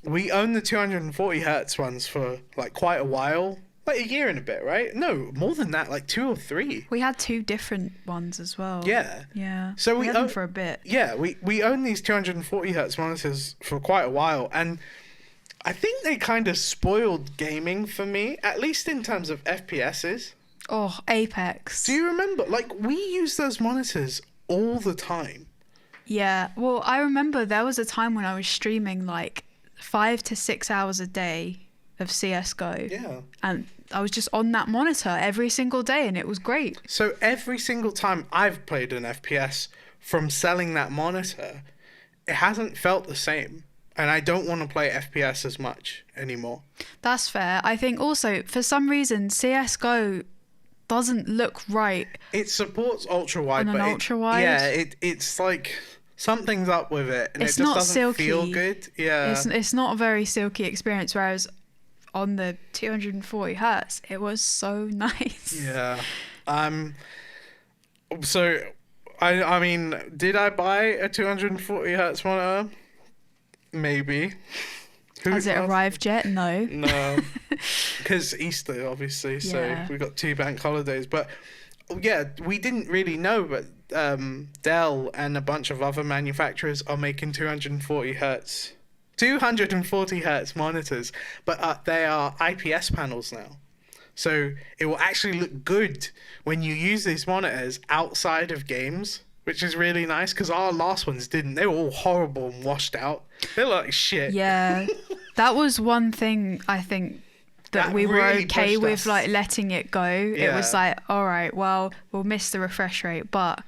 we own the 240 hertz ones for like quite a while. Like a year and a bit, right? No, more than that, like 2 or 3. We had 2 different ones as well. Yeah. Yeah. So we had them for a bit. Yeah, we own these 240 hertz monitors for quite a while, and I think they kind of spoiled gaming for me, at least in terms of FPSs. Oh, Apex. Do you remember? Like, we used those monitors all the time. Yeah. Well, I remember there was a time when I was streaming like 5 to 6 hours a day of CS:GO. Yeah. And I was just on that monitor every single day, and it was great. So every single time I've played an FPS from selling that monitor, it hasn't felt the same. And I don't want to play FPS as much anymore. That's fair. I think also, for some reason, CS:GO doesn't look right. It supports ultra-wide, on an ultra-wide? Yeah, it's like something's up with it, and It's it just not doesn't silky. feel good. Yeah. It's not a very silky experience, whereas on the 240 hertz, it was so nice. Yeah. So, I mean, did I buy a 240 hertz monitor? Maybe. Has it arrived yet? No. No. Because Easter, obviously, so we got 2 bank holidays. But yeah, we didn't really know, but Dell and a bunch of other manufacturers are making 240 hertz monitors, but they are IPS panels now. So it will actually look good when you use these monitors outside of games, which is really nice, because our last ones didn't. They were all horrible and washed out. They look like shit. Yeah. That was one thing I think that we were really okay pushed with us. like letting it go. It was Yeah. like, all right, well, we'll miss the refresh rate, but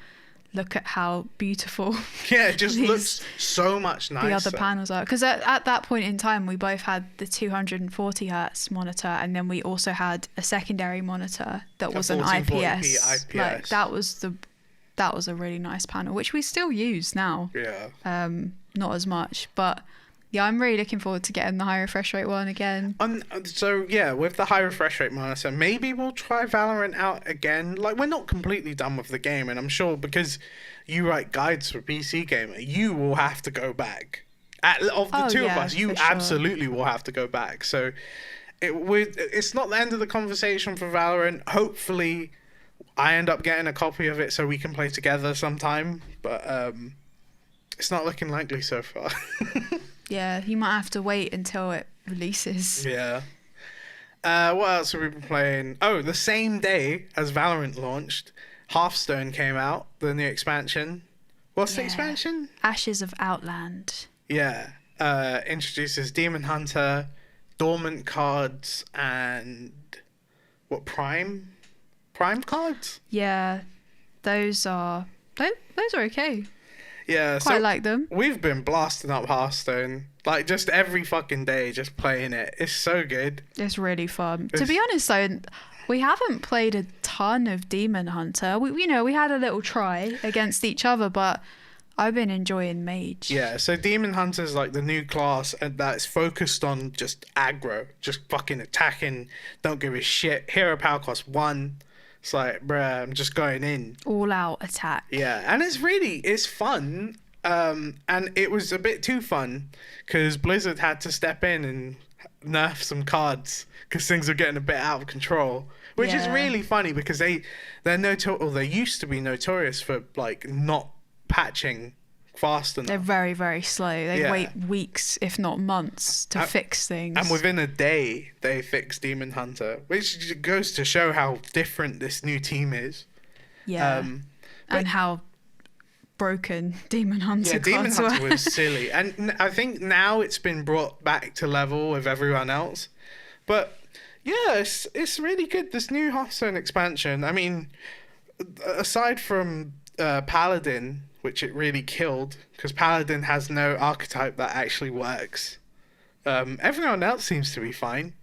look at how beautiful Yeah, it just these- looks so much nicer. the other panels are. Because at that point in time, we both had the 240 hertz monitor, and then we also had a secondary monitor that was an 1440p IPS. IPS. Like that was a really nice panel, which we still use now. Yeah. Not as much, but yeah, I'm really looking forward to getting the high refresh rate one again. So yeah, with the high refresh rate monitor, maybe we'll try Valorant out again. Like, we're not completely done with the game, and I'm sure because you write guides for PC Gamer, you will have to go back. Of the two of us, you for sure. absolutely will have to go back. So it's not the end of the conversation for Valorant. Hopefully, I end up getting a copy of it so we can play together sometime. But it's not looking likely so far. Yeah, you might have to wait until it releases. Yeah. What else have we been playing? Oh, the same day as Valorant launched, Hearthstone came out, the new expansion. What's the Yeah. expansion? Ashes of Outland. Yeah. Introduces Demon Hunter, Dormant cards, and what, Prime cards? Yeah, those are okay. Yeah, Quite so like them. we've been blasting up Hearthstone, like just every fucking day, just playing it. It's so good. It's really fun. To It's- be honest, though, we haven't played a ton of Demon Hunter. We had a little try against each other, but I've been enjoying Mage. Yeah, so Demon Hunter's like the new class and that's focused on just aggro, just fucking attacking, don't give a shit. Hero power cost 1. It's like, bruh, I'm just going in. All out attack. Yeah, and it's fun. And it was a bit too fun because Blizzard had to step in and nerf some cards because things were getting a bit out of control. Which is Yeah. really funny because they used to be notorious for like not patching fast enough. They're very, very slow. They Yeah. wait weeks, if not months, to fix things. And within a day, they fixed Demon Hunter, which goes to show how different this new team is. yeah, and how broken Demon Hunter Yeah, Demon cards Hunter were. was silly. And I think now it's been brought back to level with everyone else. But yeah, it's really good, this new Hearthstone expansion. I mean, aside from Paladin, which it really killed, because Paladin has no archetype that actually works. Everyone else seems to be fine.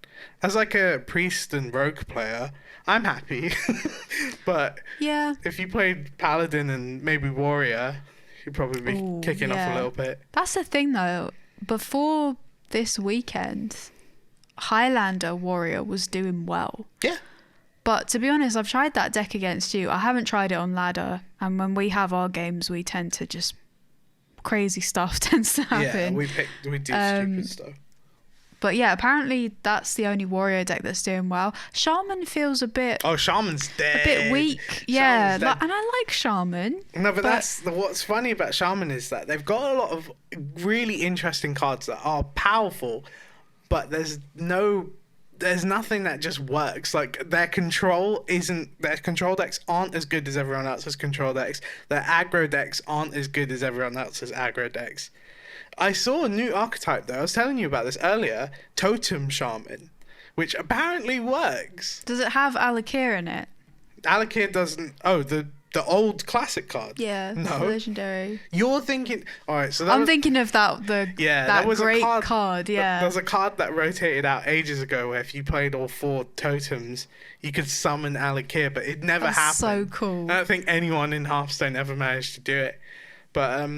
As like a priest and rogue player, I'm happy. But Yeah. if you played Paladin and maybe Warrior, you'd probably be Ooh, kicking off a yeah. little bit. That's the thing, though. Before this weekend, Highlander Warrior was doing well. Yeah. But to be honest, I've tried that deck against you. I haven't tried it on ladder. And when we have our games, we tend to just... crazy stuff tends to Yeah, happen. we do stupid stuff. But yeah, apparently that's the only Warrior deck that's doing well. Shaman feels a bit... Oh, Shaman's dead. a bit weak. Yeah, Shaman's dead. and I like Shaman. No, but what's funny about Shaman is that they've got a lot of really interesting cards that are powerful, but there's nothing that just works. Like their control decks aren't as good as everyone else's control decks. Their aggro decks aren't as good as everyone else's aggro decks. I saw a new archetype though. I was telling you about this earlier, Totem Shaman, which apparently works. Does it have Alakir in it? Alakir doesn't. Oh, the old classic card. Yeah, No. the legendary. You're thinking. All right, so I'm thinking of that Yeah, that there was great a card. Yeah. There's a card that rotated out ages ago where if you played all 4 totems, you could summon Alakir, but it never That's happened. so cool. I don't think anyone in Hearthstone ever managed to do it. But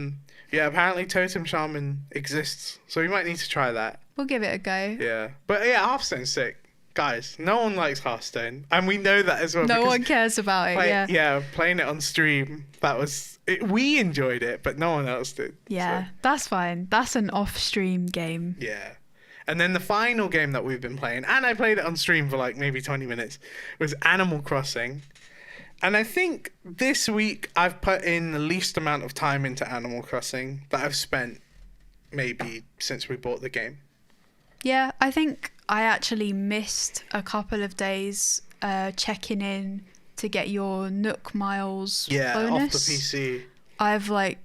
yeah, apparently Totem Shaman exists, so we might need to try that. We'll give it a go. Yeah, but yeah, Hearthstone's sick. Guys, no one likes Hearthstone, and we know that as well. No because one cares about it. Yeah. playing it on stream, we enjoyed it, but no one else did. Yeah, So, that's fine. That's an off-stream game. yeah. And then the final game that we've been playing, and I played it on stream for like maybe 20 minutes, was Animal Crossing. And I think this week I've put in the least amount of time into Animal Crossing that I've spent maybe since we bought the game. Yeah, I think I actually missed a couple of days checking in to get your Nook Miles Yeah, bonus. off the PC. I've like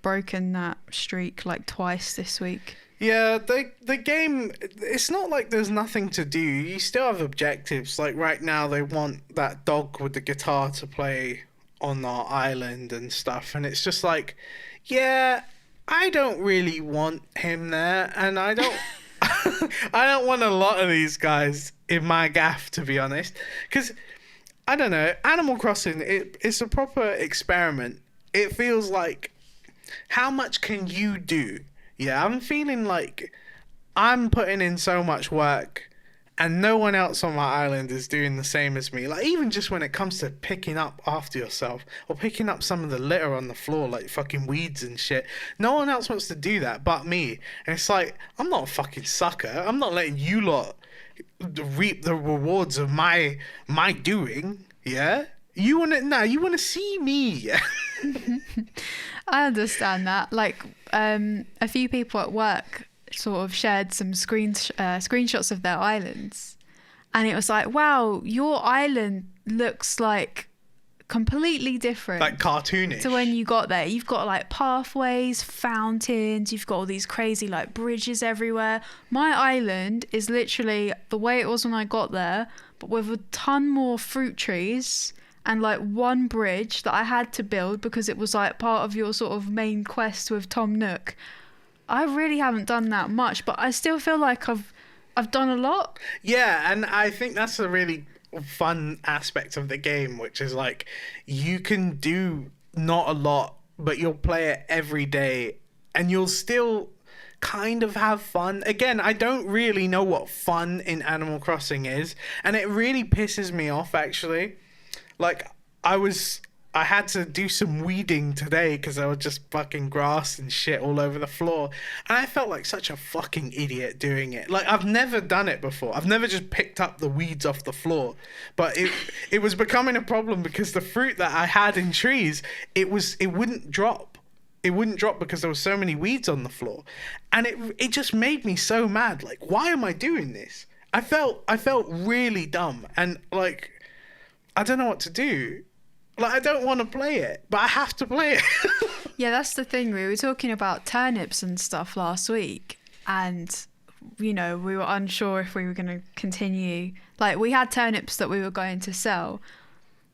broken that streak like twice this week. Yeah, the game, it's not like there's nothing to do. You still have objectives. Like right now, they want that dog with the guitar to play on our island and stuff. And it's just like, yeah, I don't really want him there. And I don't, I don't want a lot of these guys in my gaff, to be honest. Because, I don't know, Animal Crossing, it's a proper experiment. It feels like, how much can you do? Yeah, I'm feeling like I'm putting in so much work and no one else on my island is doing the same as me. Like, even just when it comes to picking up after yourself or picking up some of the litter on the floor, like fucking weeds and shit. No one else wants to do that but me. And it's like, I'm not a fucking sucker. I'm not letting you lot reap the rewards of my doing. Yeah? You want to see me. Yeah? I understand that. Like, a few people at work sort of shared some screenshots of their islands, and it was like, wow, your island looks like completely different, like cartoonish, to when you got there. You've got like pathways, fountains, you've got all these crazy like bridges everywhere. My island is literally the way it was when I got there, but with a ton more fruit trees and like one bridge that I had to build because it was like part of your sort of main quest with Tom Nook. I really haven't done that much, but I still feel like I've done a lot. Yeah, and I think that's a really fun aspect of the game, which is like, you can do not a lot, but you'll play it every day and you'll still kind of have fun. Again, I don't really know what fun in Animal Crossing is, and it really pisses me off, actually. Like, I had to do some weeding today because there was just fucking grass and shit all over the floor. And I felt like such a fucking idiot doing it. Like, I've never done it before. I've never just picked up the weeds off the floor. But it was becoming a problem because the fruit that I had in trees, it wouldn't drop. It wouldn't drop because there were so many weeds on the floor. And it just made me so mad. Like, why am I doing this? I felt really dumb. And, like, I don't know what to do. Like, I don't want to play it, but I have to play it. Yeah, that's the thing. We were talking about turnips and stuff last week, and, you know, we were unsure if we were going to continue. Like, we had turnips that we were going to sell,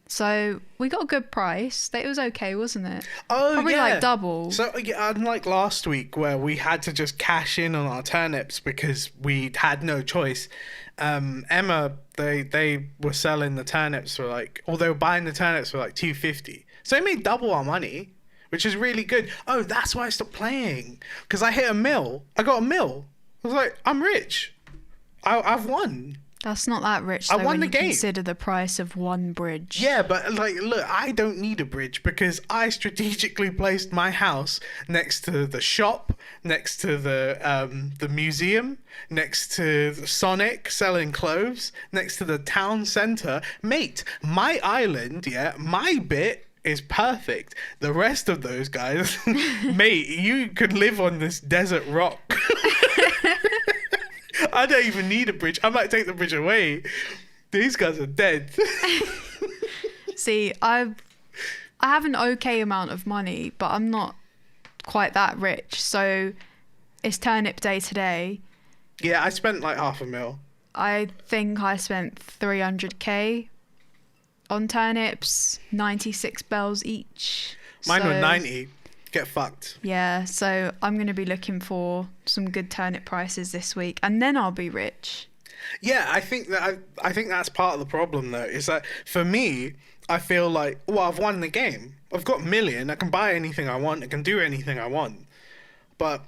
so we got a good price. It was okay, wasn't it? Oh, probably yeah. like double. So, yeah, unlike last week where we had to just cash in on our turnips because we had no choice, Emma, they were selling the turnips for like, or they were buying the turnips for like $2.50. So they made double our money, which is really good. Oh, that's why I stopped playing, because I hit a mill. I got a mill. I was like, I'm rich. I've won. That's not that rich, though, I won when the you game. Consider the price of one bridge. Yeah, but like, look, I don't need a bridge because I strategically placed my house next to the shop, next to the museum, next to the Sonic selling clothes, next to the town centre. Mate, my island, yeah, my bit is perfect. The rest of those guys, mate, you could live on this desert rock. I don't even need a bridge. I might take the bridge away. These guys are dead. See, I have an okay amount of money, but I'm not quite that rich. So it's turnip day today. Yeah, I spent like $500,000. I think I spent 300k on turnips, 96 bells each. Mine were 90. Get fucked. Yeah, so I'm going to be looking for some good turnip prices this week, and then I'll be rich. Yeah, I think that's part of the problem though. Is that for me, I feel like, well, I've won the game. I've got a million. I can buy anything I want. I can do anything I want. But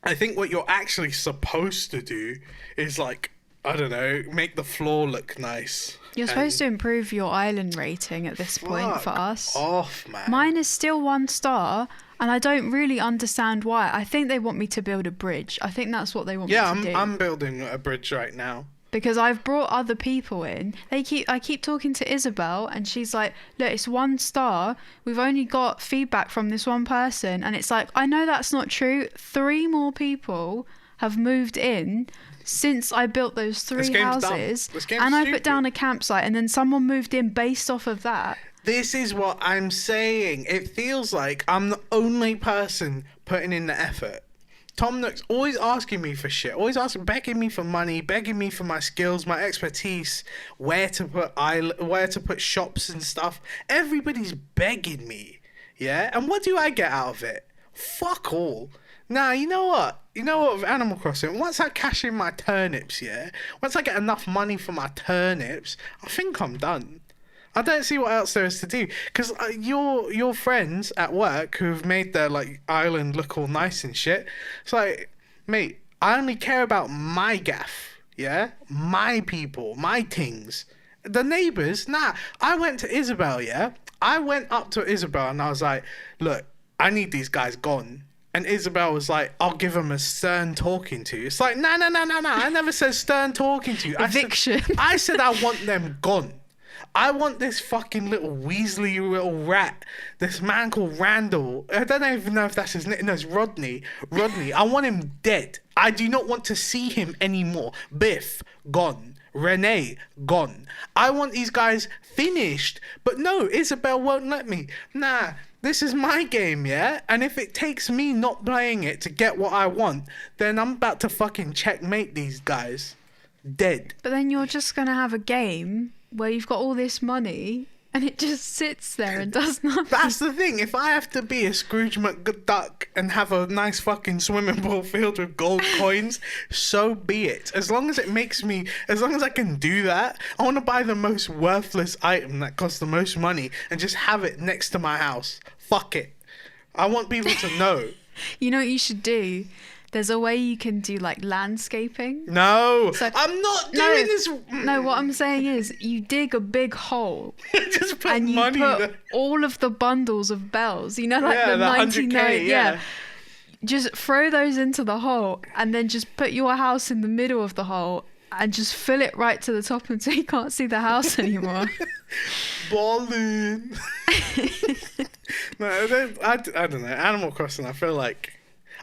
I think what you're actually supposed to do is like, I don't know, make the floor look nice. You're supposed to improve your island rating at this point for us. Off, man. Mine is still 1 star, and I don't really understand why. I think they want me to build a bridge. I think that's what they want me to do. Yeah, I'm building a bridge right now. Because I've brought other people in. I keep talking to Isabel, and she's like, look, it's 1 star. We've only got feedback from this one person. And it's like, I know that's not true. 3 more people have moved in since I built those 3 houses, and I put down a campsite, and then someone moved in based off of that. This is what I'm saying. It feels like I'm the only person putting in the effort. Tom Nook's always asking me for shit, begging me for money, begging me for my skills, my expertise, where to put shops and stuff. Everybody's begging me, yeah? And what do I get out of it? Fuck all. Nah, you know what? With Animal Crossing, once I cash in my turnips, yeah? Once I get enough money for my turnips, I think I'm done. I don't see what else there is to do. Because your friends at work who've made their, like, island look all nice and shit, it's like, mate, I only care about my gaff, yeah? My people, my things. The neighbours, nah. I went to Isabel, yeah? I went up to Isabel and I was like, look, I need these guys gone. And Isabel was like, I'll give them a stern talking to. It's like, no. I never said stern talking to. Eviction. I said I want them gone. I want this fucking little Weasley little rat, this man called Randall. I don't even know if that's his name. No, it's Rodney. I want him dead. I do not want to see him anymore. Biff, gone. Renee, gone. I want these guys finished. But no, Isabel won't let me. Nah, this is my game, yeah? And if it takes me not playing it to get what I want, then I'm about to fucking checkmate these guys. Dead. But then you're just going to have a game where you've got all this money and it just sits there and does nothing. That's the thing. If I have to be a Scrooge McDuck and have a nice fucking swimming pool filled with gold coins, so be it. As long as I can do that, I want to buy the most worthless item that costs the most money and just have it next to my house. Fuck it. I want people to know. You know what you should do? There's a way you can do like landscaping. No, so, I'm not doing this. No, what I'm saying is you dig a big hole just put and you money put there. all of the bundles of bells, you know, like the 100K, yeah. Just throw those into the hole and then just put your house in the middle of the hole and just fill it right to the top until you can't see the house anymore. Balloon. No, I don't know. Animal Crossing, I feel like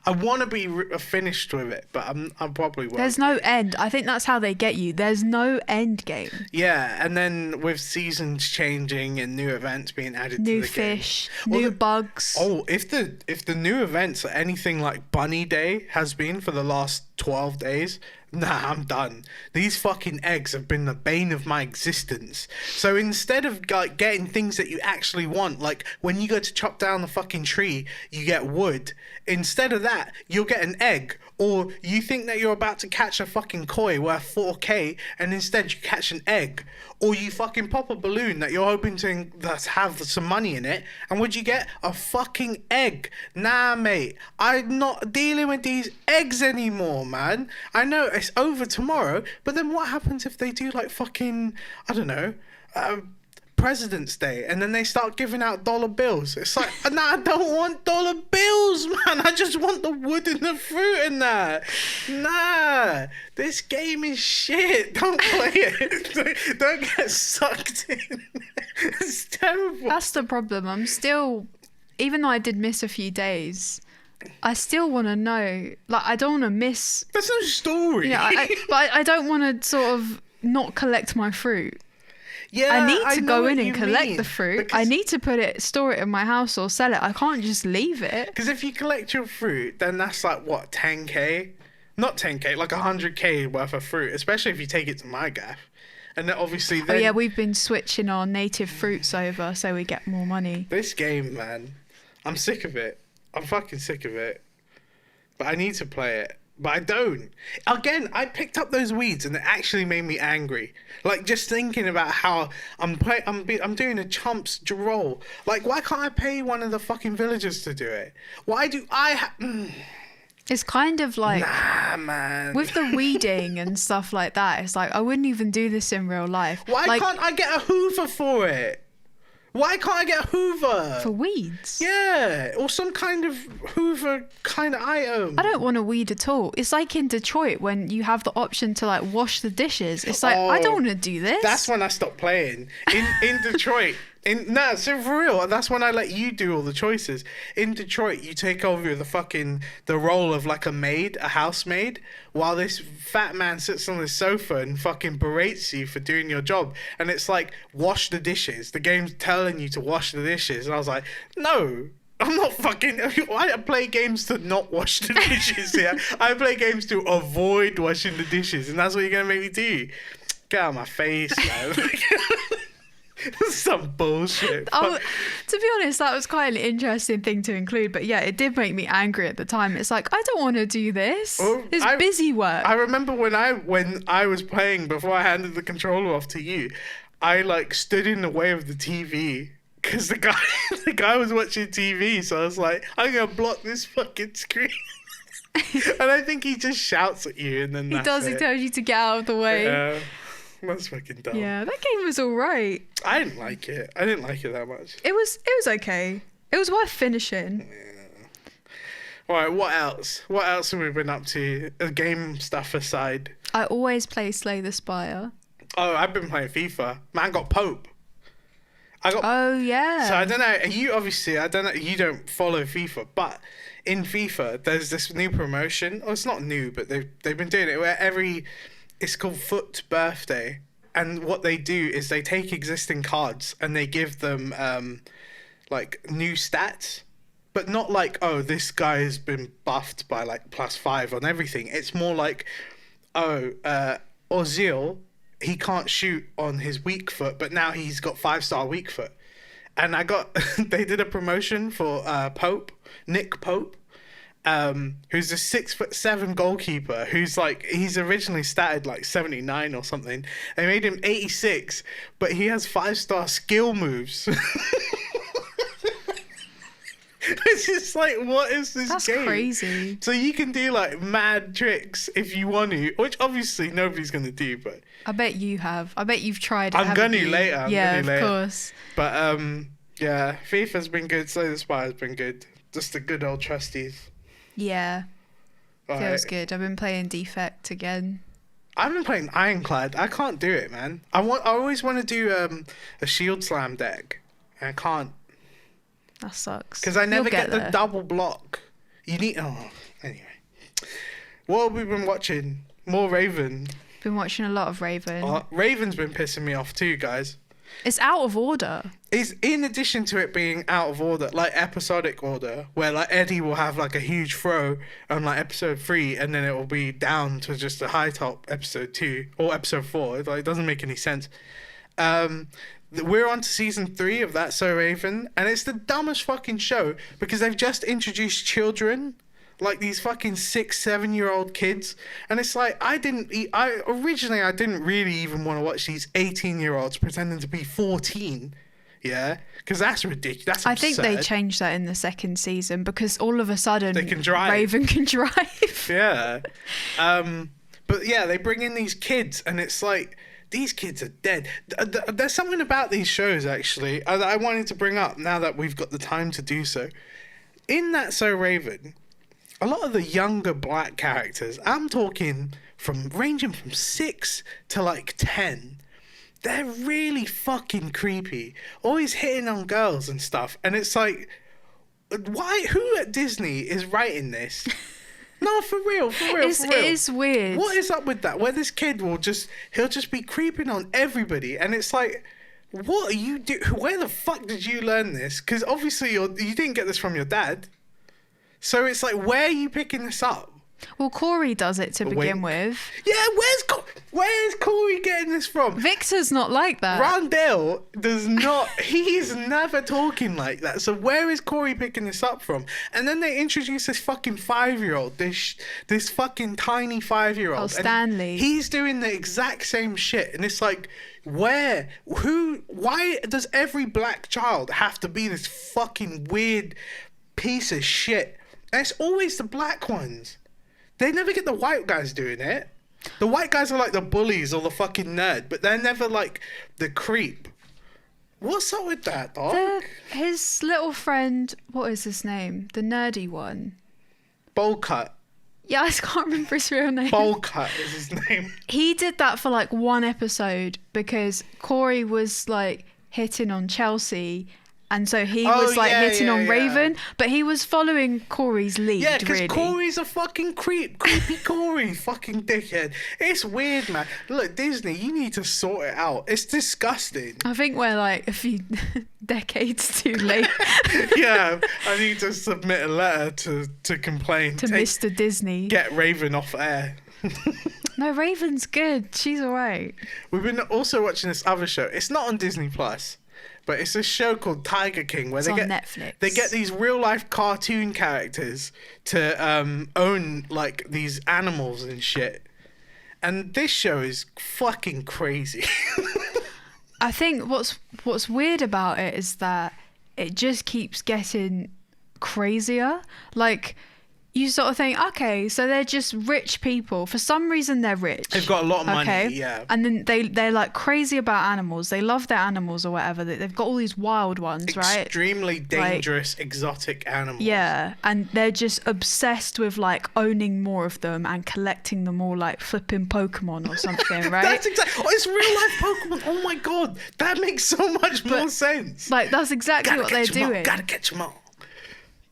I want to be finished with it, but I probably won't. There's no end. I think that's how they get you. There's no end game. Yeah, and then with seasons changing and new events being added to the game. New fish, new bugs. Oh, if the new events are anything like Bunny Day has been for the last 12 days, nah, I'm done. These fucking eggs have been the bane of my existence. So instead of like getting things that you actually want, like when you go to chop down the fucking tree, you get wood. Instead of that, you'll get an egg. Or you think that you're about to catch a fucking koi worth 4K, and instead you catch an egg. Or you fucking pop a balloon that you're hoping to have some money in it, and what'd you get? A fucking egg. Nah, mate. I'm not dealing with these eggs anymore, man. I know it's over tomorrow, but then what happens if they do like fucking, I don't know, President's Day, and then they start giving out dollar bills? It's like, nah, I don't want dollar bills, man. I just want the wood and the fruit in that. Nah, this game is shit. Don't play it. Don't get sucked in. It's terrible. That's the problem. I'm still, even though I did miss a few days, I still want to know. Like, I don't want to miss. That's no story. Yeah, but I don't want to sort of not collect my fruit. Yeah, I need to go in and collect mean, the fruit. I need to store it in my house or sell it. I can't just leave it. Because if you collect your fruit, then that's like, what, 10K? Not 10K, like 100K worth of fruit, especially if you take it to my gaff. And then obviously then... Oh yeah, we've been switching our native fruits over so we get more money. This game, man, I'm sick of it. I'm fucking sick of it. But I need to play it. But I don't. Again, I picked up those weeds and it actually made me angry. Like, just thinking about how I'm doing a chump's role. Like, why can't I pay one of the fucking villagers to do it? Why do I It's kind of like... Nah, man. With the weeding and stuff like that, it's like, I wouldn't even do this in real life. Why can't I get a hoover for it? Why can't I get a hoover? For weeds? Yeah, or some kind of hoover kind of item. I don't want to weed at all. It's like in Detroit when you have the option to like wash the dishes. It's like, I don't want to do this. That's when I stopped playing. In Detroit... so for real, that's when I let you do all the choices. In Detroit, you take over the role of like a housemaid, while this fat man sits on the sofa and fucking berates you for doing your job. And it's like, wash the dishes. The game's telling you to wash the dishes. And I was like, no, I'm not fucking. I play games to not wash the dishes. Yeah, I play games to avoid washing the dishes, and that's what you're gonna make me do. Get out of my face, man. Some bullshit. To be honest, that was quite an interesting thing to include, but yeah, it did make me angry at the time. It's like, I don't want to do this. It's busy work. I remember when I was playing, before I handed the controller off to you, I like stood in the way of the TV. Because the guy was watching TV, so I was like, I'm going to block this fucking screen. And I think he just shouts at you, and then he tells you to get out of the way. Yeah, that's fucking dumb. Yeah, that game was alright. I didn't like it. I didn't like it that much. It was okay. It was worth finishing. Yeah. Alright, what else? What else have we been up to? Game stuff aside. I always play Slay the Spire. Oh, I've been playing FIFA. Man got Pope. Oh yeah. So I don't know. I don't know. You don't follow FIFA, but in FIFA, there's this new promotion. Oh, it's not new, but they've been doing it where it's called Foot Birthday, and what they do is they take existing cards and they give them like new stats, but not like, oh, this guy has been buffed by like +5 on everything. It's more like, oh, Ozil, he can't shoot on his weak foot, but now he's got 5-star weak foot. And they did a promotion for Nick Pope, who's a 6'7" goalkeeper, he's originally statted like 79 or something. They made him 86, but he has 5-star skill moves. It's just like, what is this game? That's crazy. So you can do like mad tricks if you want to, which obviously nobody's going to do, but... I bet you have. I bet you've tried it. I'm going to later. Yeah, of course. But yeah, FIFA's been good. Slay the Spire's been good. Just the good old trustees. Yeah. All Feels right. good. I've been playing Defect again. I've been playing Ironclad. I can't do it, man. I always want to do a Shield Slam deck, and I can't. That sucks. Because I never get the there. double block. You need... Oh, anyway. What have we been watching? More Raven. Been watching a lot of Raven. Raven's been pissing me off too, guys. It's out of order. It's in addition to it being out of order, like episodic order, where like Eddie will have like a huge throw on like episode 3, and then it will be down to just a high top episode 2 or episode 4. It doesn't make any sense. We're on to season 3 of That's So Raven, and it's the dumbest fucking show because they've just introduced children, like these fucking 6-7-year-old kids, and it's like I didn't really even want to watch these 18-year-olds pretending to be 14. Yeah, because that's ridiculous. That's absurd. I think they changed that in the second season because all of a sudden They can drive. Raven can drive. Yeah. But yeah, they bring in these kids, and it's like, these kids are dead. There's something about these shows, actually, that I wanted to bring up now that we've got the time to do so. In That's So Raven, a lot of the younger black characters, I'm talking ranging from 6 to like 10, they're really fucking creepy. Always hitting on girls and stuff. And it's like, who at Disney is writing this? No, for real. It is weird. What is up with that? Where this kid he'll just be creeping on everybody, and it's like, what are you do? Where the fuck did you learn this? Because obviously you didn't get this from your dad. So it's like, where are you picking this up? Well, Corey does it to begin with. Yeah, where's Corey getting this from? Victor's not like that. Rondell does not. He's never talking like that. So where is Corey picking this up from? And then they introduce this fucking 5-year-old, this fucking tiny 5-year-old. Oh, Stanley. And he's doing the exact same shit, and it's like, why does every black child have to be this fucking weird piece of shit? And it's always the black ones. They never get the white guys doing it. The white guys are like the bullies or the fucking nerd, but they're never like the creep. What's up with that, dog? His little friend, what is his name? The nerdy one. Bowl cut. Yeah, I can't remember his real name. Bowl cut is his name. He did that for like one episode because Corey was like hitting on Chelsea, And so he was like hitting on yeah. Raven, but he was following Corey's lead. Yeah, because really. Corey's a fucking creepy Corey, fucking dickhead. It's weird, man. Look, Disney, you need to sort it out. It's disgusting. I think we're like a few decades too late Yeah, I need to submit a letter to complain. to Mr. Disney. Get Raven off air. No, Raven's good. She's alright. We've been also watching this other show. It's not on Disney Plus, but it's a show called Tiger King where It's on Netflix. they get these real life cartoon characters to own like these animals and shit. And this show is fucking crazy. I think what's weird about it is that it just keeps getting crazier. Like, you sort of think, okay, so they're just rich people. For some reason, they're rich. They've got a lot of money, okay? yeah. And then they're like crazy about animals. They love their animals or whatever. They've got all these wild ones, right? Extremely dangerous, exotic animals. Yeah, and they're just obsessed with like owning more of them and collecting them all, like flipping Pokemon or something, right? That's exactly. Oh, it's real life Pokemon. Oh my god, that makes so much more sense. Like, that's exactly what they're doing. Gotta catch them all.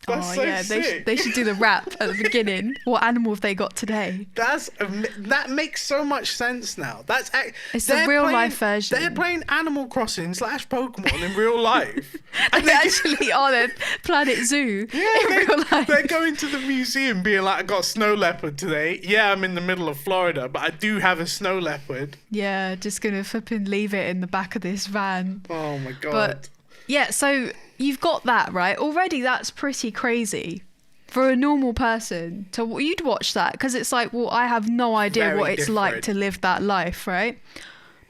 That's so yeah, sick. they should do the rap at the beginning. What animal have they got today? That makes so much sense now. It's the real life version. They're playing Animal Crossing / Pokemon in real life. And they actually are their Planet Zoo in real life. They're going to the museum being like, I got a snow leopard today. Yeah, I'm in the middle of Florida, but I do have a snow leopard. Yeah, just gonna flipping leave it in the back of this van. Oh my god. But yeah, so you've got that, right? Already that's pretty crazy for a normal person you'd watch that, because it's like, well, I have no idea Very what it's like different. to live that life, right?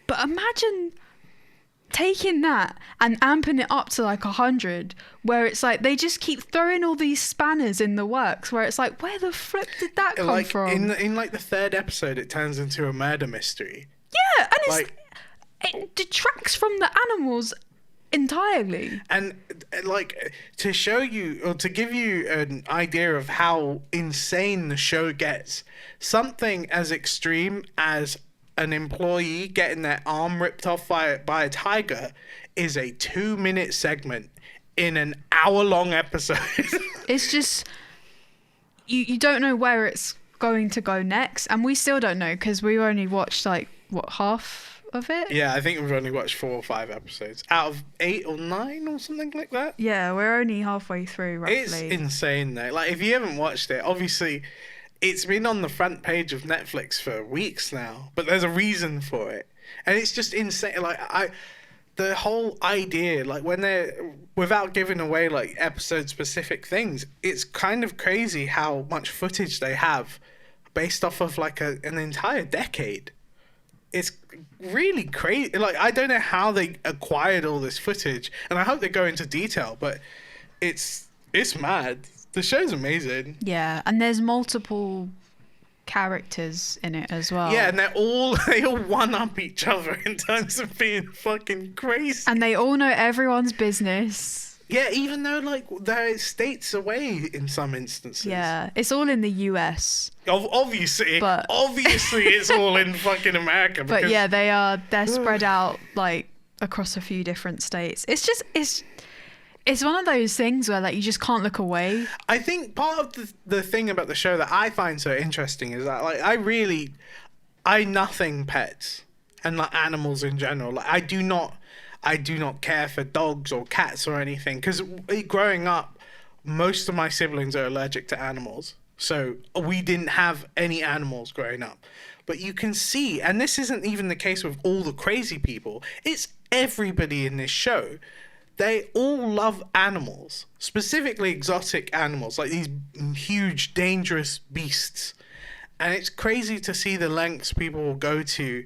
But imagine taking that and amping it up to like 100, where it's like they just keep throwing all these spanners in the works, where it's like, where the flip did that come from? In like the third episode, it turns into a murder mystery. Yeah, and Like- it detracts from the animals entirely. And like, to show you or to give you an idea of how insane the show gets, something as extreme as an employee getting their arm ripped off by a tiger is a 2-minute segment in an hour-long episode. It's just you don't know where it's going to go next, and we still don't know because we only watched like half of it. Yeah, I think we've only watched 4 or 5 episodes out of 8 or 9 or something like that. Yeah, we're only halfway through, roughly. It's insane though. Like, if you haven't watched it, obviously it's been on the front page of Netflix for weeks now, but there's a reason for it. And it's just insane. Like, the whole idea, like, when they're, without giving away like episode specific things, it's kind of crazy how much footage they have based off of like an entire decade. It's really crazy. Like, I don't know how they acquired all this footage, and I hope they go into detail, but it's mad. The show's amazing. Yeah, and there's multiple characters in it as well. Yeah, and they all one up each other in terms of being fucking crazy. And they all know everyone's business. Yeah, even though like they're states away in some instances. Yeah, it's all in the US. Obviously it's all in fucking America. But yeah, they're spread out like across a few different states. It's one of those things where like you just can't look away. I think part of the thing about the show that I find so interesting is that like I nothing pets and like animals in general. Like I do not care for dogs or cats or anything, because growing up, most of my siblings are allergic to animals. So we didn't have any animals growing up. But you can see, and this isn't even the case with all the crazy people, it's everybody in this show. They all love animals, specifically exotic animals, like these huge, dangerous beasts. And it's crazy to see the lengths people will go to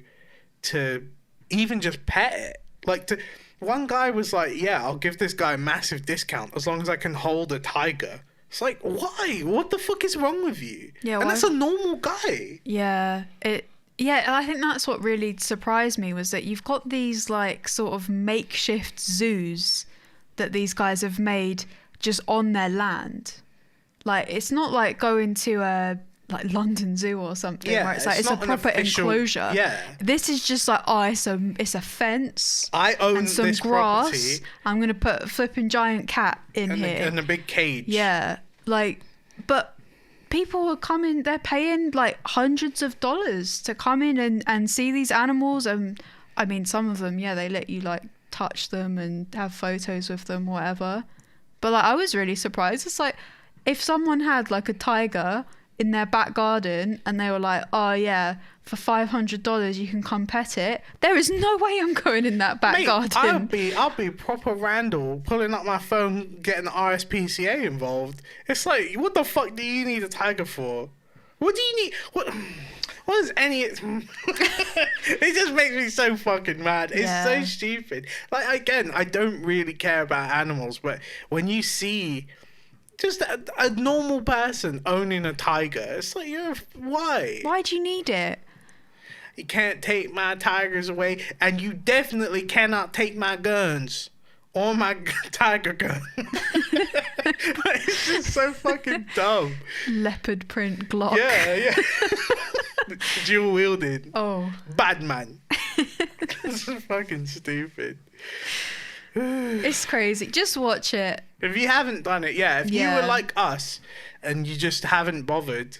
even just pet it. Like, one guy was like, yeah, I'll give this guy a massive discount as long as I can hold a tiger. It's like, why? What the fuck is wrong with you? Yeah, and that's a normal guy. Yeah, I think that's what really surprised me, was that you've got these like sort of makeshift zoos that these guys have made just on their land. Like, it's not like going to like London Zoo or something, Yeah, where it's like it's it's a not an proper official- enclosure. yeah. This is just like, oh, it's a fence I own and some this grass. property I'm gonna put a flipping giant cat in and here. a big cage. Yeah, like, but people are coming. They're paying like hundreds of dollars to come in and see these animals. And I mean, some of them, yeah, they let you like touch them and have photos with them, whatever. But like, I was really surprised. It's like if someone had like a tiger in their back garden and they were like, oh yeah, for $500 you can come pet it. There is no way I'm going in that back Mate, garden. I'll be proper Randall, pulling up my phone, getting the RSPCA involved. It's like, what the fuck do you need a tiger for? What do you need? What is any? It just makes me so fucking mad. It's so stupid. Like, again, I don't really care about animals, but when you see just a normal person owning a tiger, it's like, why? Why do you need it? You can't take my tigers away, and you definitely cannot take my guns or my tiger gun. It's just so fucking dumb. Leopard print Glock. Yeah. Dual wielded. Oh. Bad man. This is fucking stupid. It's crazy. Just watch it. If you haven't done it, if you were like us and you just haven't bothered,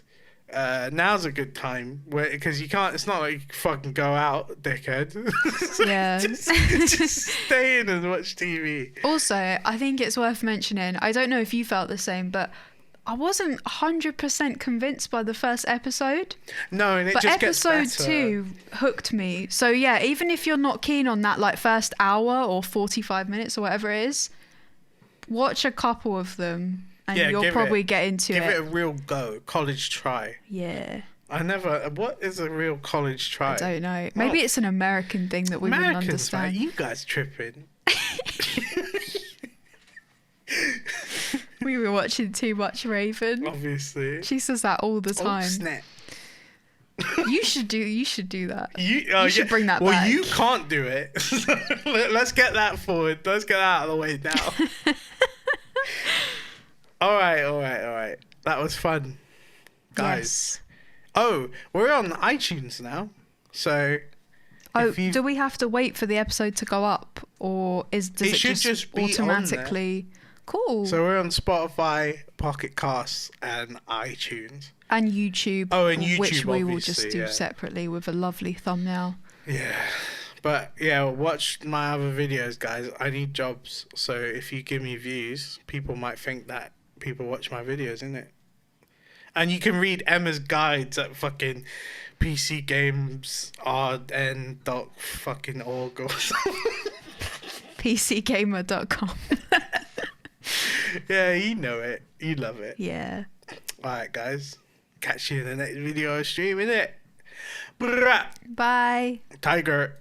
now's a good time because you can't. It's not like you can fucking go out, dickhead. Yeah. just stay in and watch TV. Also, I think it's worth mentioning. I don't know if you felt the same, but I wasn't 100% convinced by the first episode. No, and it but just gets better. episode 2 hooked me. So yeah, even if you're not keen on that like first hour or 45 minutes or whatever it is, watch a couple of them and you'll probably get into it. Give it a real go. College try. Yeah. What is a real college try? I don't know. Maybe it's an American thing that we wouldn't understand. Right? You guys tripping. We were watching too much Raven. Obviously. She says that all the time. Oh, snap. You should do that. You should bring that back. back. Well, you can't do it. Let's get that forward. Let's get that out of the way now. All right. That was fun, guys. Yes. Oh, we're on iTunes now. So do we have to wait for the episode to go up, or does it just be automatically? Cool. So we're on Spotify, Pocket Casts, and iTunes. And YouTube. Oh, and YouTube, which we will just obviously, do separately with a lovely thumbnail. Yeah. But yeah, watch my other videos, guys. I need jobs. So if you give me views, people might think that people watch my videos, innit? And you can read Emma's guides at fucking PCGamesRN.fucking.org or something. PCgamer.com. Yeah, you know it. You love it. Yeah. Alright, guys. Catch you in the next video stream, innit? Bye. Tiger.